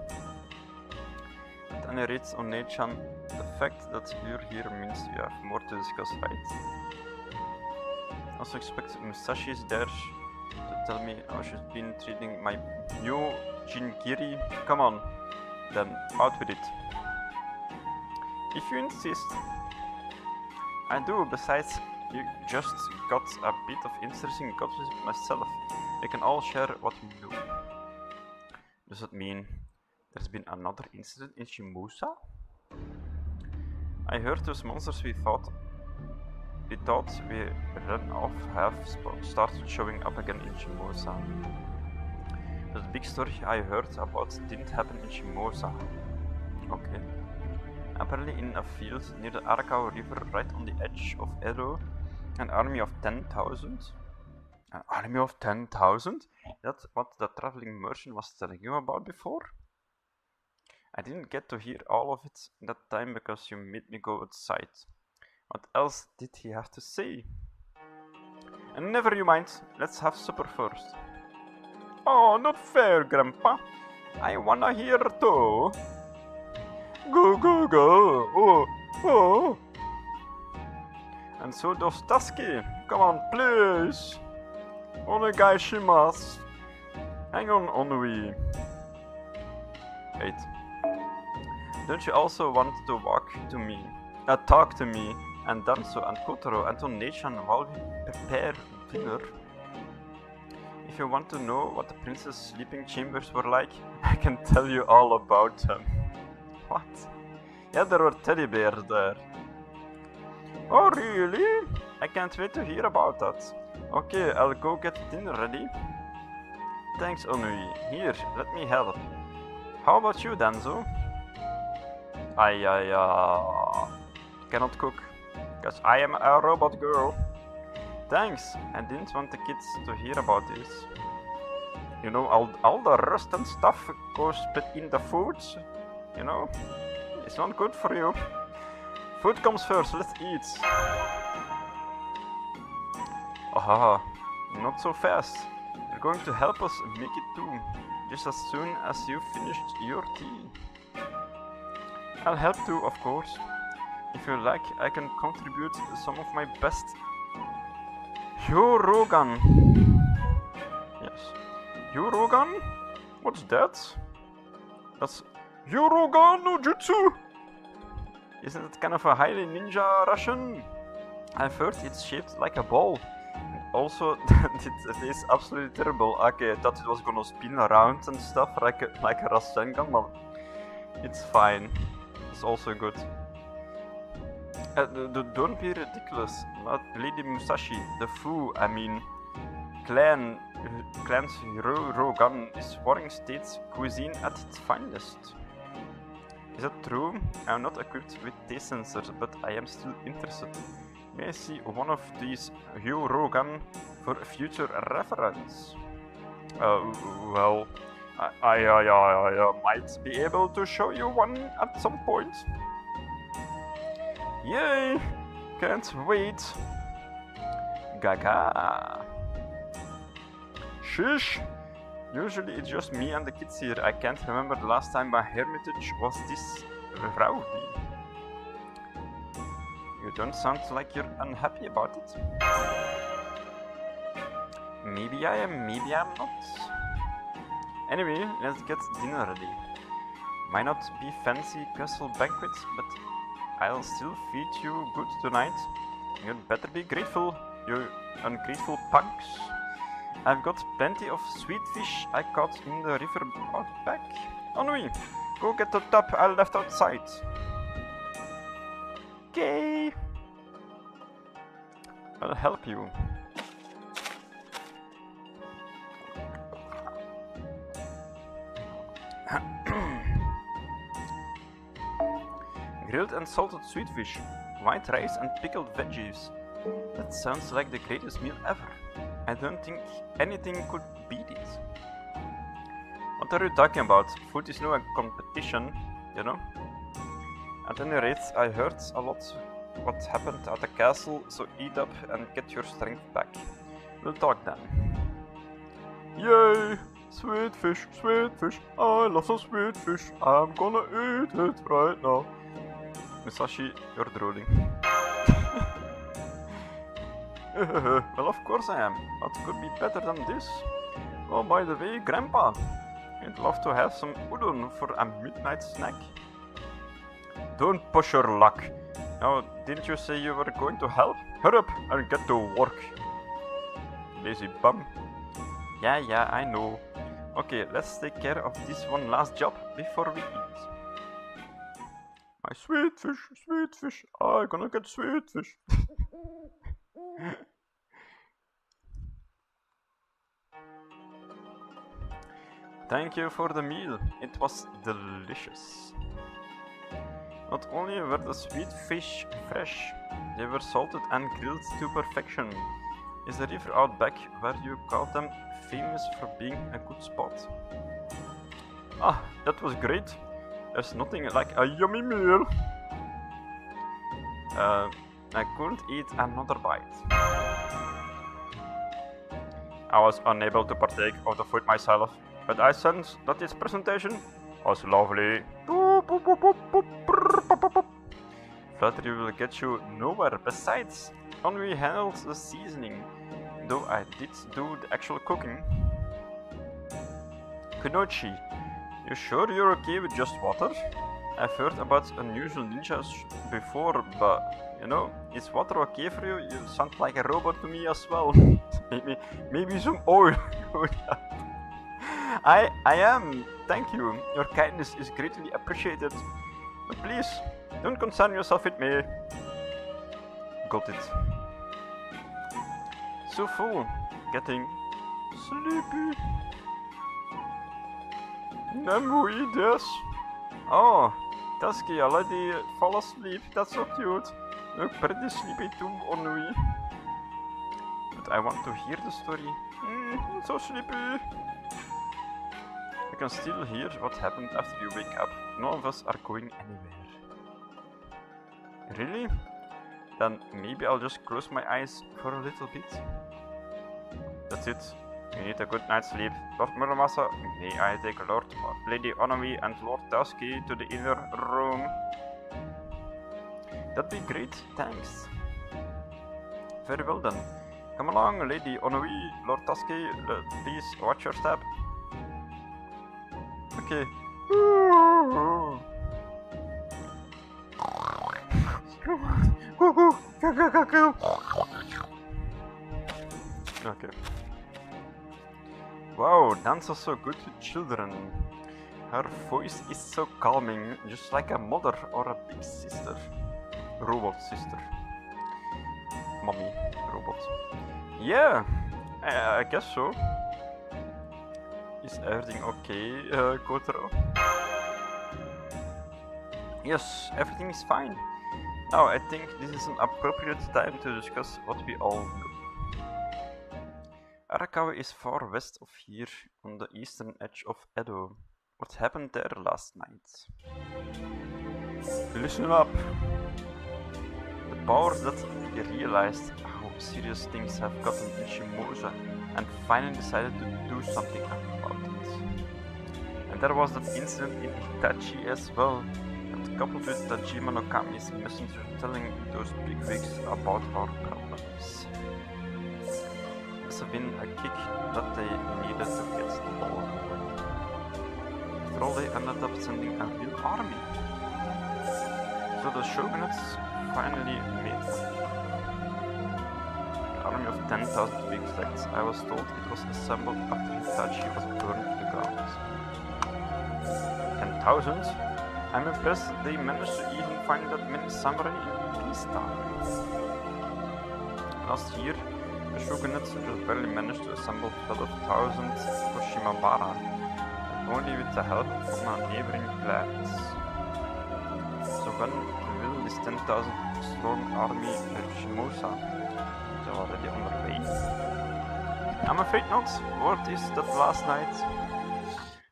At any rate, Onechan, the fact that you're here means we have more to discuss, right? Also expect Musashi is there to tell me how she's been treating my new Jingiri. Come on, then out with it. If you insist. I do, besides, you just got a bit of interesting gossip myself. We can all share what we do. Does that mean there's been another incident in Shimousa? I heard those monsters we thought we ran off have started showing up again in Shimousa. The big story I heard about didn't happen in Shimousa. Okay. Apparently in a field near the Arakao River right on the edge of Edo, an army of 10,000. An army of 10,000? That's what the traveling merchant was telling you about before? I didn't get to hear all of it that time because you made me go outside. What else did he have to say? And never you mind, let's have supper first. Oh, not fair, Grandpa. I wanna hear too. Go. Oh. And so does Tusky. Come on, please. Onegaishimasu. Hang on, Onui. Wait. Don't you also want to talk to me, and Danzo and Kotaro and Tonation while we prepare dinner? If you want to know what the princess' sleeping chambers were like, I can tell you all about them. What? Yeah, there were teddy bears there. Oh really? I can't wait to hear about that. Okay, I'll go get dinner ready. Thanks, Onui. Here, let me help. How about you, Danzo? I cannot cook, because I am a robot girl. Thanks, I didn't want the kids to hear about this. You know, all the rust and stuff goes in the food, you know? It's not good for you. Food comes first, let's eat. Aha, not so fast. You're going to help us make it too, just as soon as you've finished your tea. I'll help too, of course. If you like, I can contribute some of my best Hyorogan. Yes. Hyorogan? What's that? That's Hyorogan no Jutsu! Isn't it kind of a highly ninja Russian? I've heard it's shaped like a ball. Also, it is absolutely terrible. Okay, I thought it was gonna spin around and stuff like a Rasengan, but it's fine. It's also good. Don't be ridiculous. Not Lady Musashi, the Fu, I mean. Clan's Hyorogan is Warring State's cuisine at its finest. Is that true? I am not equipped with taste sensors, but I am still interested. May I see one of these Hyorogan for future reference? Well, I might be able to show you one at some point. Yay! Can't wait! Gaga! Shush! Usually it's just me and the kids here. I can't remember the last time my hermitage was this rowdy. You don't sound like you're unhappy about it. Maybe I am, maybe I'm not. Anyway, let's get dinner ready. Might not be fancy castle banquets, but I'll still feed you good tonight. You'd better be grateful, you ungrateful punks. I've got plenty of sweet fish I caught in the river out back. Onui, go get the tub I left outside. Okay. I'll help you. Grilled and salted sweet fish, white rice and pickled veggies. That sounds like the greatest meal ever. I don't think anything could beat it. What are you talking about? Food is no competition, you know? At any rate, I heard a lot what happened at the castle, so eat up and get your strength back. We'll talk then. Yay! Sweet fish, I love some sweet fish. I'm gonna eat it right now. Musashi, you're drooling. Well, of course I am. What could be better than this? Oh, by the way, Grandpa, I'd love to have some udon for a midnight snack. Don't push your luck. Now, didn't you say you were going to help? Hurry up and get to work. Lazy bum. Yeah, I know. Okay, let's take care of this one last job before we eat. My sweet fish, I'm gonna get sweet fish. Thank you for the meal, it was delicious. Not only were the sweet fish fresh, they were salted and grilled to perfection. Is the river out back where you caught them famous for being a good spot? Ah, that was great. There's nothing like a yummy meal. I couldn't eat another bite. I was unable to partake of the food myself, but I sensed that this presentation was lovely. Flattery will get you nowhere. Besides, Only handles the seasoning, though I did do the actual cooking. Kunoichi, you sure you're okay with just water? I've heard about unusual ninjas before, but you know, is water okay for you? You sound like a robot to me as well. maybe some oil. I am. Thank you. Your kindness is greatly appreciated. But please, don't concern yourself with me. Got it. So full, getting sleepy. Nemui desu. Oh, Tasky already fall asleep. That's so cute. Look pretty sleepy too, Onui. But I want to hear the story. I'm so sleepy. You can still hear what happened after you wake up. None of us are going anywhere. Really? Then maybe I'll just close my eyes for a little bit. That's it. You need a good night's sleep. Lord Muramasa, may I take Lord Lady Onami and Lord Tasky to the inner room? That'd be great, thanks. Very well then. Come along, Lady Onami, Lord Tasky, please watch your step. Okay. Okay. Wow, Dan's so good with children. Her voice is so calming, just like a mother or a big sister. Robot sister. Mommy, robot. Yeah, I guess so. Is everything okay, Kotaro? Yes, everything is fine. Now I think this is an appropriate time to discuss what we all know. Arakawa is far west of here, on the eastern edge of Edo. What happened there last night? Listen up! The power that he realized how serious things have gotten in Shimousa and finally decided to do something about it. And there was that incident in Hitachi as well, that coupled with Tajima no Kami's messenger telling those bigwigs about our problems. Must have been a kick that they needed to get the ball rolling. After all, they ended up sending a real army. So the shogunates finally made one. An army of 10,000 big sects. I was told it was assembled after Hitachi was burned to the ground. 10,000? I'm impressed they managed to even find that many samurai in peacetime. Last year, the shogunates just barely managed to assemble 12,000 for Shimabara, and only with the help from our neighboring clans. So when will this 10,000 strong army reach Shimousa? Is it already on their way? I'm afraid not. Word is that last night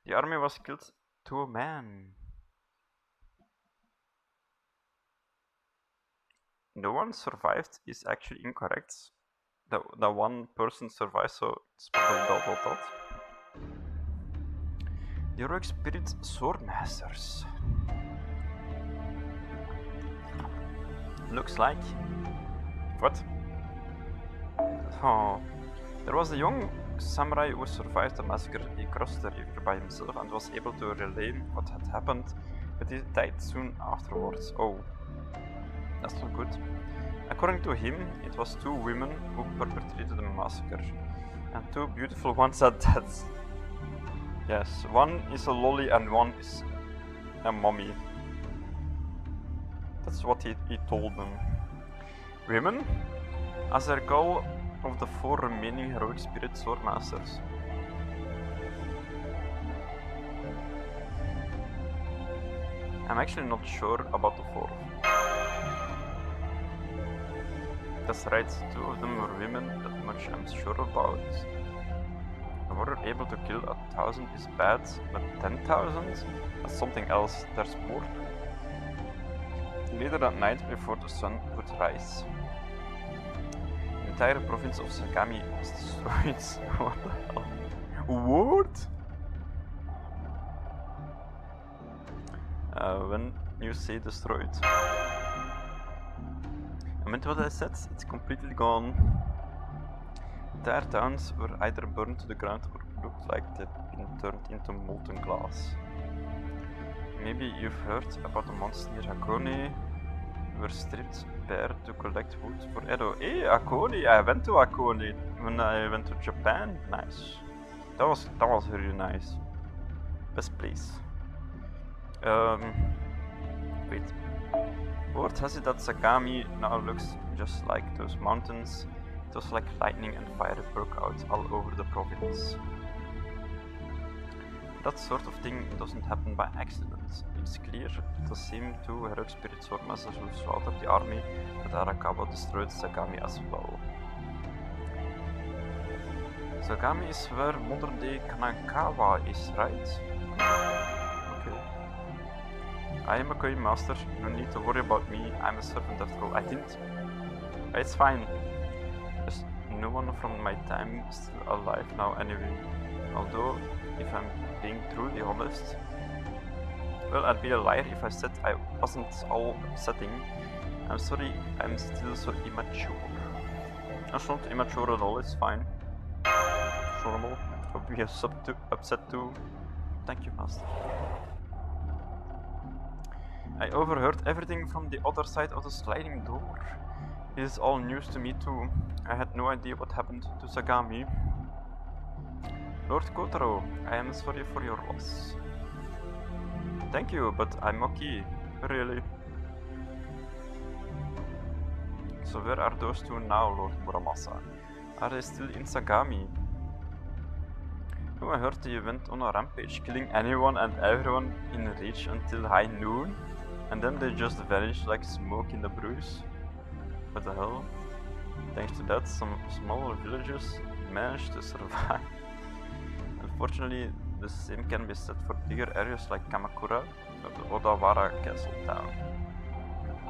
the army was killed to a man. No one survived is actually incorrect. The one person survived, so it's probably double. The heroic spirit swordmasters. Looks like. What? Oh. There was a young samurai who survived the massacre. He crossed the river by himself and was able to relay what had happened, but he died soon afterwards. Oh. That's not good. According to him, it was two women who perpetrated the massacre, and two beautiful ones at that. Yes, one is a lolly and one is a mommy. That's what he told them. Women? As I recall, of the four remaining heroic spirit swordmasters. I'm actually not sure about the fourth. That's right, two of them were women, that much I'm sure about. I were able to kill 1,000 is bad, but 10,000? That's something else, there's more to it. Later that night, before the sun would rise, the entire province of Sakami was destroyed. What the hell? What? When you say destroyed. I meant what I said, it's completely gone. Entire towns were either burned to the ground or looked like they'd been turned into molten glass. Maybe you've heard about the monsters near Hakone, who were stripped bare to collect wood for Edo. Hey, Hakone! I went to Hakone when I went to Japan. Nice. That was really nice. Best place. Wait. Word has it that Sagami now looks just like those mountains. It was like lightning and fire broke out all over the province. That sort of thing doesn't happen by accident. It's clear the same two heroic spirit swordmasters who slaughtered the army that Arakawa destroyed Sagami as well. Sagami is where modern day Kanagawa is, right? Okay. I am a coin master, no need to worry about me, I'm a servant after all. I think it's fine. There's no one from my time still alive now anyway. Although, if I'm being truly honest, well, I'd be a liar if I said I wasn't all upsetting. I'm sorry, I'm still so immature. That's not immature at all, it's fine. It's normal. I'll be upset too. Thank you, Master. I overheard everything from the other side of the sliding door. This is all news to me too. I had no idea what happened to Sagami. Lord Kotaro, I am sorry for your loss. Thank you, but I'm okay. Really. So where are those two now, Lord Muramasa? Are they still in Sagami? Oh, I heard they went on a rampage, killing anyone and everyone in reach until high noon, and then they just vanished like smoke in the breeze. What the hell? Thanks to that, some smaller villages managed to survive. Unfortunately, the same can be said for bigger areas like Kamakura, the Odawara castle town.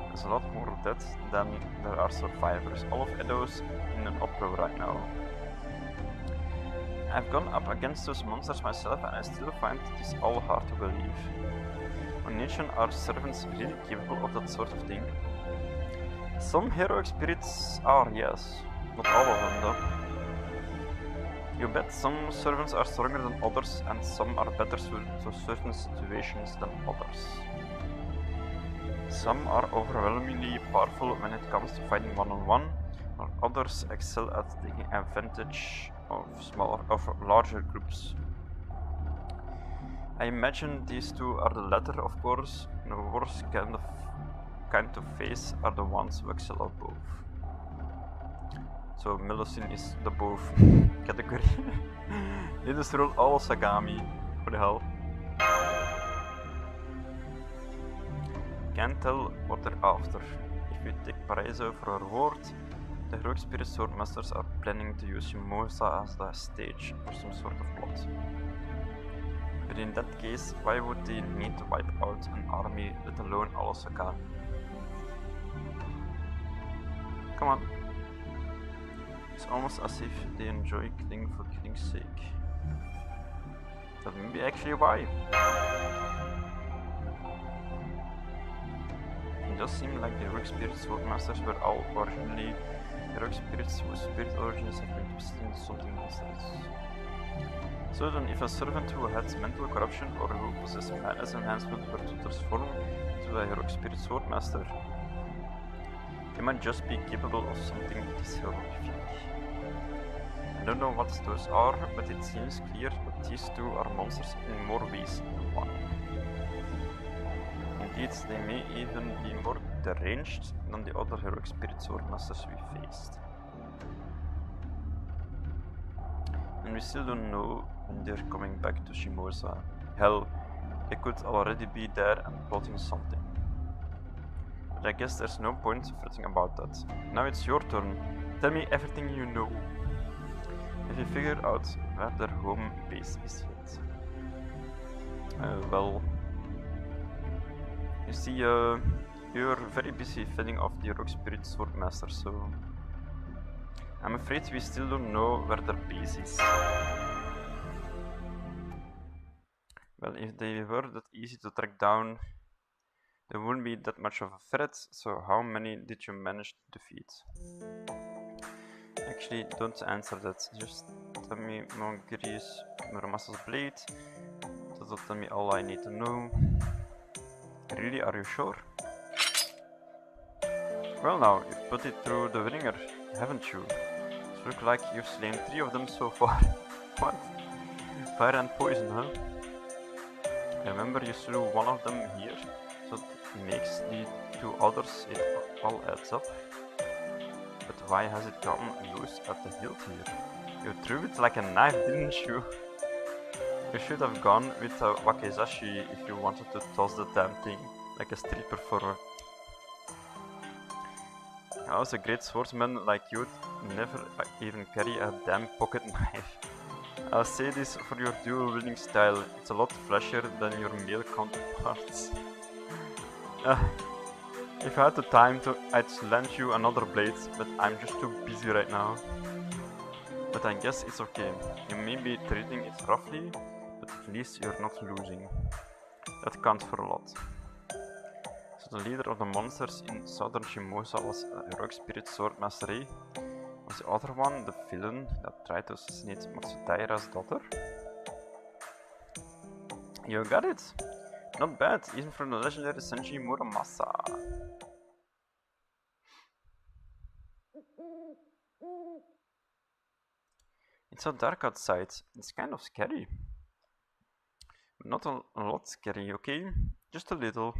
There's a lot more dead than there are survivors. All of Edo's in an uproar right now. I've gone up against those monsters myself and I still find this all hard to believe. On nation, are servants really capable of that sort of thing? Some heroic spirits are, yes. Not all of them though. You bet some servants are stronger than others and some are better to certain situations than others. Some are overwhelmingly powerful when it comes to fighting one-on-one, while others excel at taking advantage of larger groups. I imagine these two are the latter, of course. The worst kind to face are the ones who excel at both. So Melusine is the both category. They destroyed all Sagami. What the hell? Can't tell what they're after. If we take Paraiso for our word, the heroic spirit swordmasters are planning to use Shimousa as the stage for some sort of plot. But in that case, why would they need to wipe out an army, let alone all Sagami? Come on. It's almost as if they enjoy killing for killing's sake. That may be actually why. It does seem like the heroic spirit swordmasters were all originally heroic spirits whose spirit origins have been twisted into something monstrous. So then, if a servant who had mental corruption or who possessed madness enhancement were to transform into a heroic spirit swordmaster, they might just be capable of something this horrific. I don't know what those are, but it seems clear that these two are monsters in more ways than one. Indeed, they may even be more deranged than the other heroic spirit swordmasters we faced. And we still don't know when they're coming back to Shimousa. Hell, they could already be there and plotting something. But I guess there's no point fretting about that. Now it's your turn. Tell me everything you know. Have you figured out where their home base is yet? Well, you see, you're very busy fending off the heroic spirit swordmaster, so I'm afraid we still don't know where their base is. Well, if they were that easy to track down, there wouldn't be that much of a threat, so how many did you manage to defeat? Actually, don't answer that, just tell me Mongiri's Muramassa's blade. That'll tell me all I need to know. Really, are you sure? Well now, you've put it through the ringer, haven't you? It looks like you've slain 3 of them so far. What? Fire and poison, huh? Remember you slew one of them here, so it makes the 2 others, it all adds up. But why has it gotten loose at the hilt here? You threw it like a knife, didn't you? You should have gone with a wakizashi if you wanted to toss the damn thing, like a street performer. I was a great swordsman like you'd never even carry a damn pocket knife. I'll say this for your dual-wielding style, it's a lot flashier than your male counterparts. If I had the time I'd lend you another blade, but I'm just too busy right now. But I guess it's okay. You may be treating it roughly, but at least you're not losing. That counts for a lot. So the leader of the monsters in southern Shimousa was a heroic spirit sword master. Was the other one the villain that tried to assassinate Matsutaira's daughter? You got it! Not bad, even from the legendary Senshi Muramasa. It's so dark outside, it's kind of scary. But not a lot scary, okay? Just a little.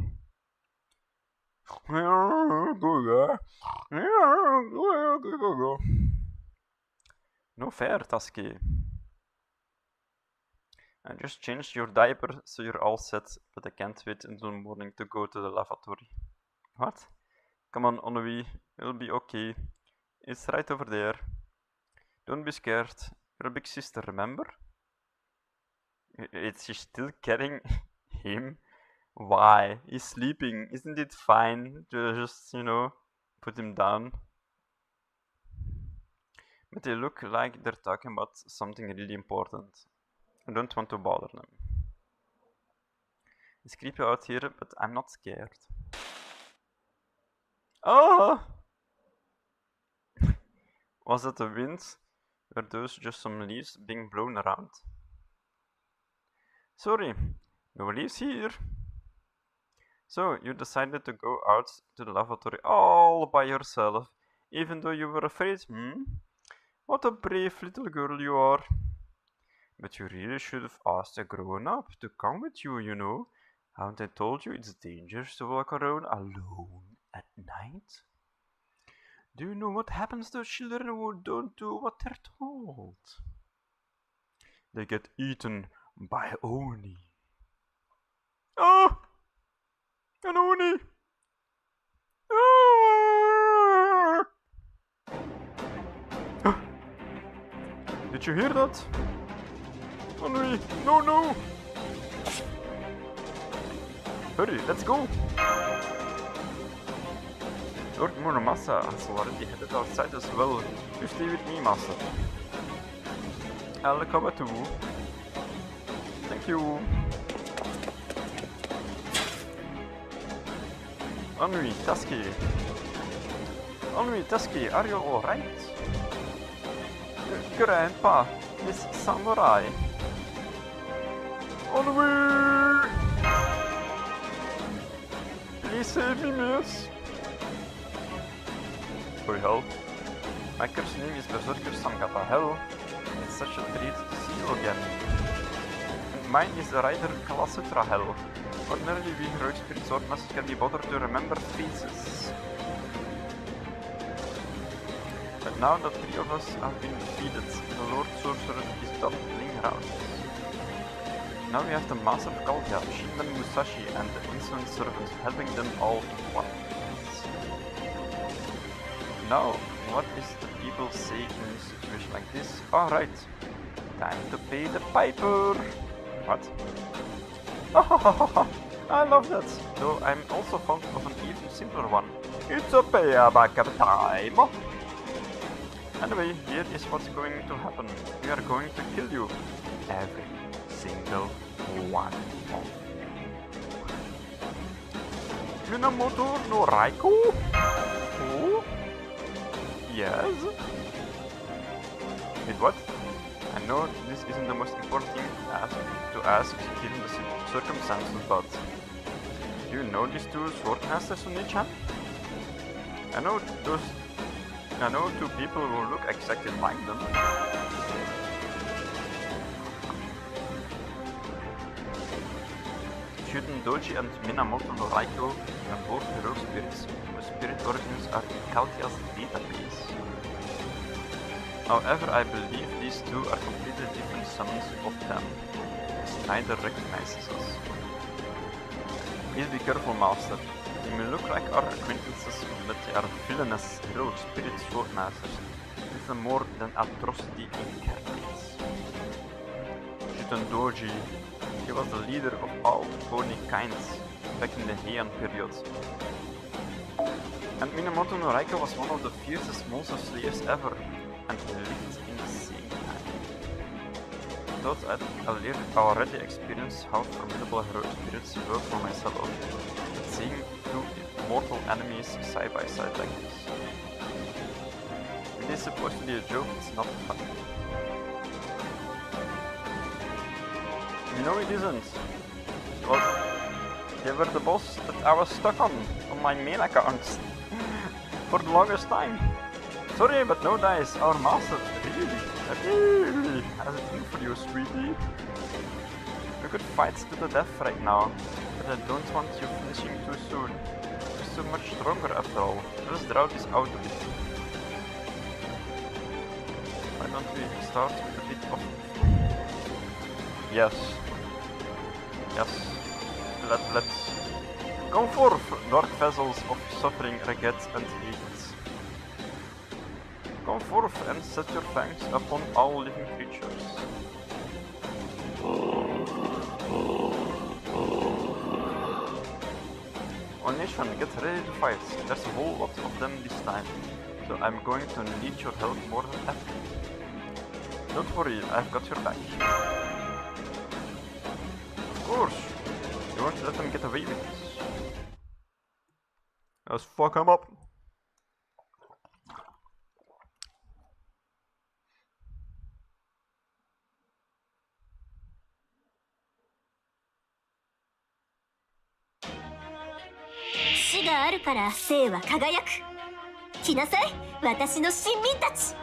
No fair, Tasky. I just changed your diaper so you're all set, but I can't wait until morning to go to the lavatory. What? Come on, Onui, it'll be okay. It's right over there. Don't be scared. You're a big sister, remember? She's still carrying him? Why? He's sleeping. Isn't it fine to just, you know, put him down? But they look like they're talking about something really important. I don't want to bother them. It's creepy out here, but I'm not scared. Oh! Was that the wind? Were those just some leaves being blown around? Sorry, no leaves here. So, you decided to go out to the lavatory all by yourself, even though you were afraid, hmm? What a brave little girl you are. But you really should have asked a grown-up to come with you, you know. Haven't I told you it's dangerous to walk around alone at night? Do you know what happens to children who don't do what they're told? They get eaten by Oni. Oh! An Oni! Ah! Did you hear that? Oni! No, no! Hurry, let's go! Lord Muramasa has already headed outside as well. You stay with me, master. I'll come at you. Thank you. Onui, Tasky. Onui, Tasky, are you alright? Grandpa, Miss Samurai. Onui! Please save me, miss. For hell. My curse name is Berserker Samgata Hell. It's such a treat to see you again. And mine is the Rider Kalasutra Hell. Ordinarily, we heroic spirit swordmasters can be bothered to remember faces. But now that 3 of us have been defeated, the Lord Sorcerer is done playing around. Now we have the Master of Kaldia, Shindan Musashi, and the Insolent Servant helping them all in one piece. Now, what is the people say in a situation like this? Alright, time to pay the piper! What? I love that, though I'm also fond of an even simpler one. It's a payback time! Anyway, here is what's going to happen. We are going to kill you. Every single one of you. Minamoto no Raiko? Oh? Yes? Wait, what? I know this isn't the most important thing to ask given the circumstances, but do you know these two swordmasters on Nichan? I know two people who look exactly like them. Shouldn't Doji and Minamoto no Raiko are both hero spirits whose spirit origins are in Kaltia's database? However, I believe these two are completely different summons of them, as neither recognizes us. Please be careful, Master. They may look like our acquaintances, but they are villainous hero spirit swordmasters, little more than atrocity incarnates. Shuten Doji, he was the leader of all Oni kinds back in the Heian period. And Minamoto no Raiko was one of the fiercest monster slayers ever, and he lived in the same time. I thought I'd already experienced how formidable hero spirits were for myself, but seeing two mortal enemies side by side like this. It is supposed to be a joke, it's not funny. No, it isn't. Well, they were the boss that I was stuck on my main account for the longest time. Sorry, but no dice. Our master really has a thing for you, sweetie. We could fight to the death right now, but I don't want you finishing too soon. You're so much stronger after all. Let's draw this out a bit. Why don't we start with a bit of... Yes. Let's go forth, dark vessels of suffering, regret and hate. Come forth and set your fangs upon all living creatures. Oh nation, get ready to fight. There's a whole lot of them this time, so I'm going to need your help more than ever. Don't worry, I've got your back. Of course, you won't let them get away with this. Let's fuck them up.死があるから生は輝く。来なさい、私の親民たち。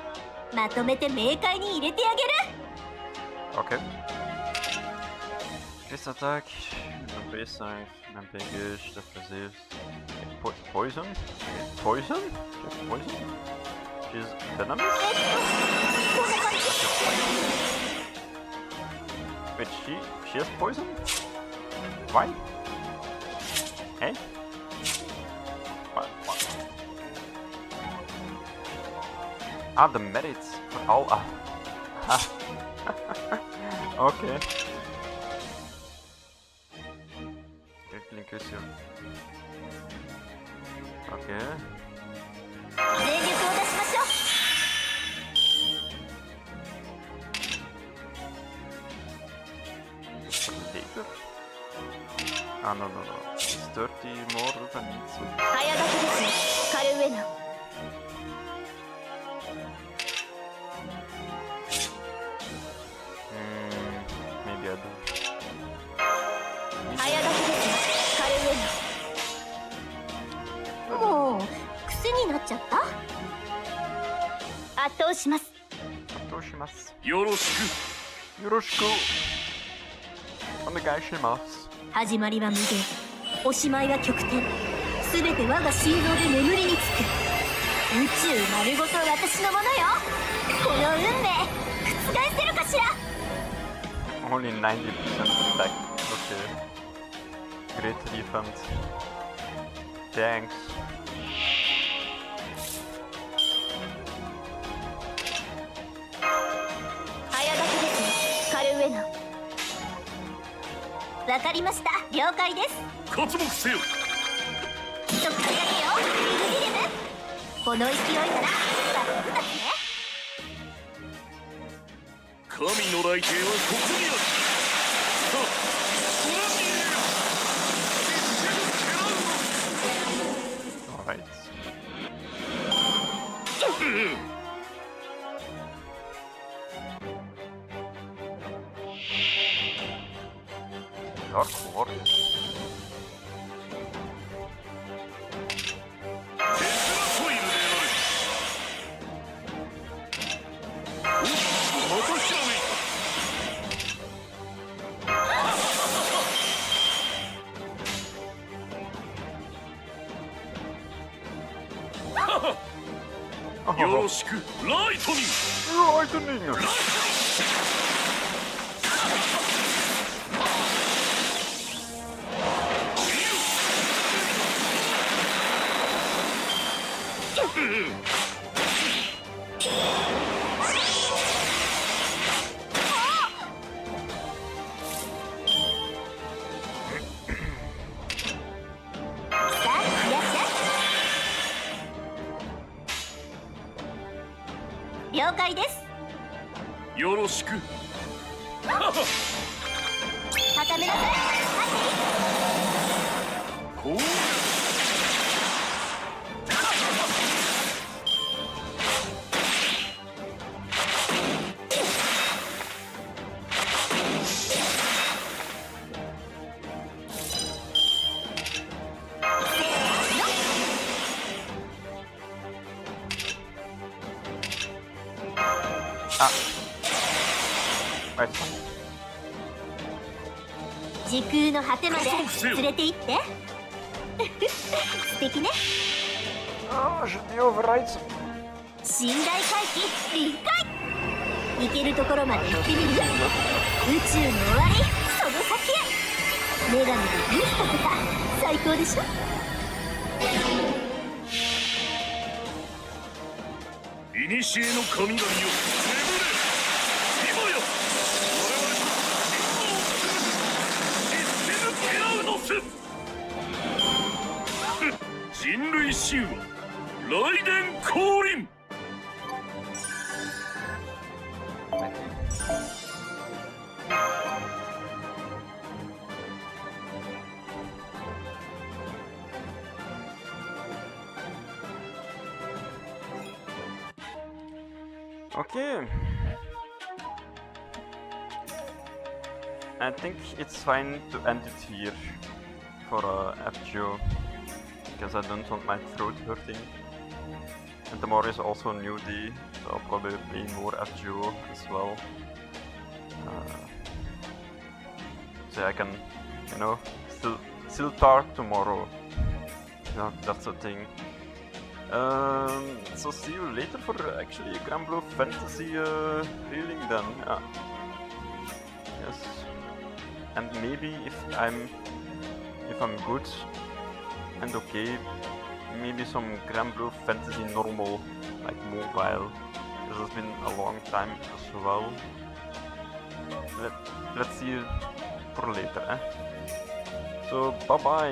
まとめて冥界に入れてあげる。Okay. This attack, the base knife, engage, defensive. Poison? Poison? She's poison? She's venomous? Wait, she has poison? Why? Eh? What? Ah, the merits for all. Okay. Okay. 全力を出しましょう。Ah, no. It's 30 more than needs to. 早書きですね、カルウェナ。Maybe I do. 早書きですね、カルウェナ。もう癖になっちゃった。圧倒します。よろしく。よろしく。お願いします。始まりは無限、おしまいは極点。すべて我が心臓で眠りにつく。宇宙丸ごと私のものよ。この運命覆せるかしら。 Only 90% attack. Okay. Great refund. Thanks. Hayagaki わかりました。了解です。活目せよ。ちょっとだけよ。リム。この勢いなら爆発だね。神の来帝はここにある。さあ、Dark Warrior. Lightning!了解です。よろしく。固めなさい。こう。あ、あいつ。時空の果てまで連れて行って。素敵ね。ああ、je dis override. 信頼回帰臨界。行けるところまで行ってみるよ。宇宙の終わり、その先へ。女神でビーストとか最高でしょ。古の神々よ、眠れ。今よ、我々と天皇を見捨て抜け合うのす。人類神話、雷電降臨。Okay. I think it's fine to end it here for FGO, because I don't want my throat hurting. And tomorrow is also a new day, so I'll probably play more FGO as well. So I can, you know, still talk tomorrow. Yeah, that's the thing. So see you later for actually a Grand Blue Fantasy reeling then. Yeah. Yes. And maybe if I'm good and okay, maybe some Grand Blue Fantasy normal, like mobile. This has been a long time as well. Let's see you for later, eh? So bye bye.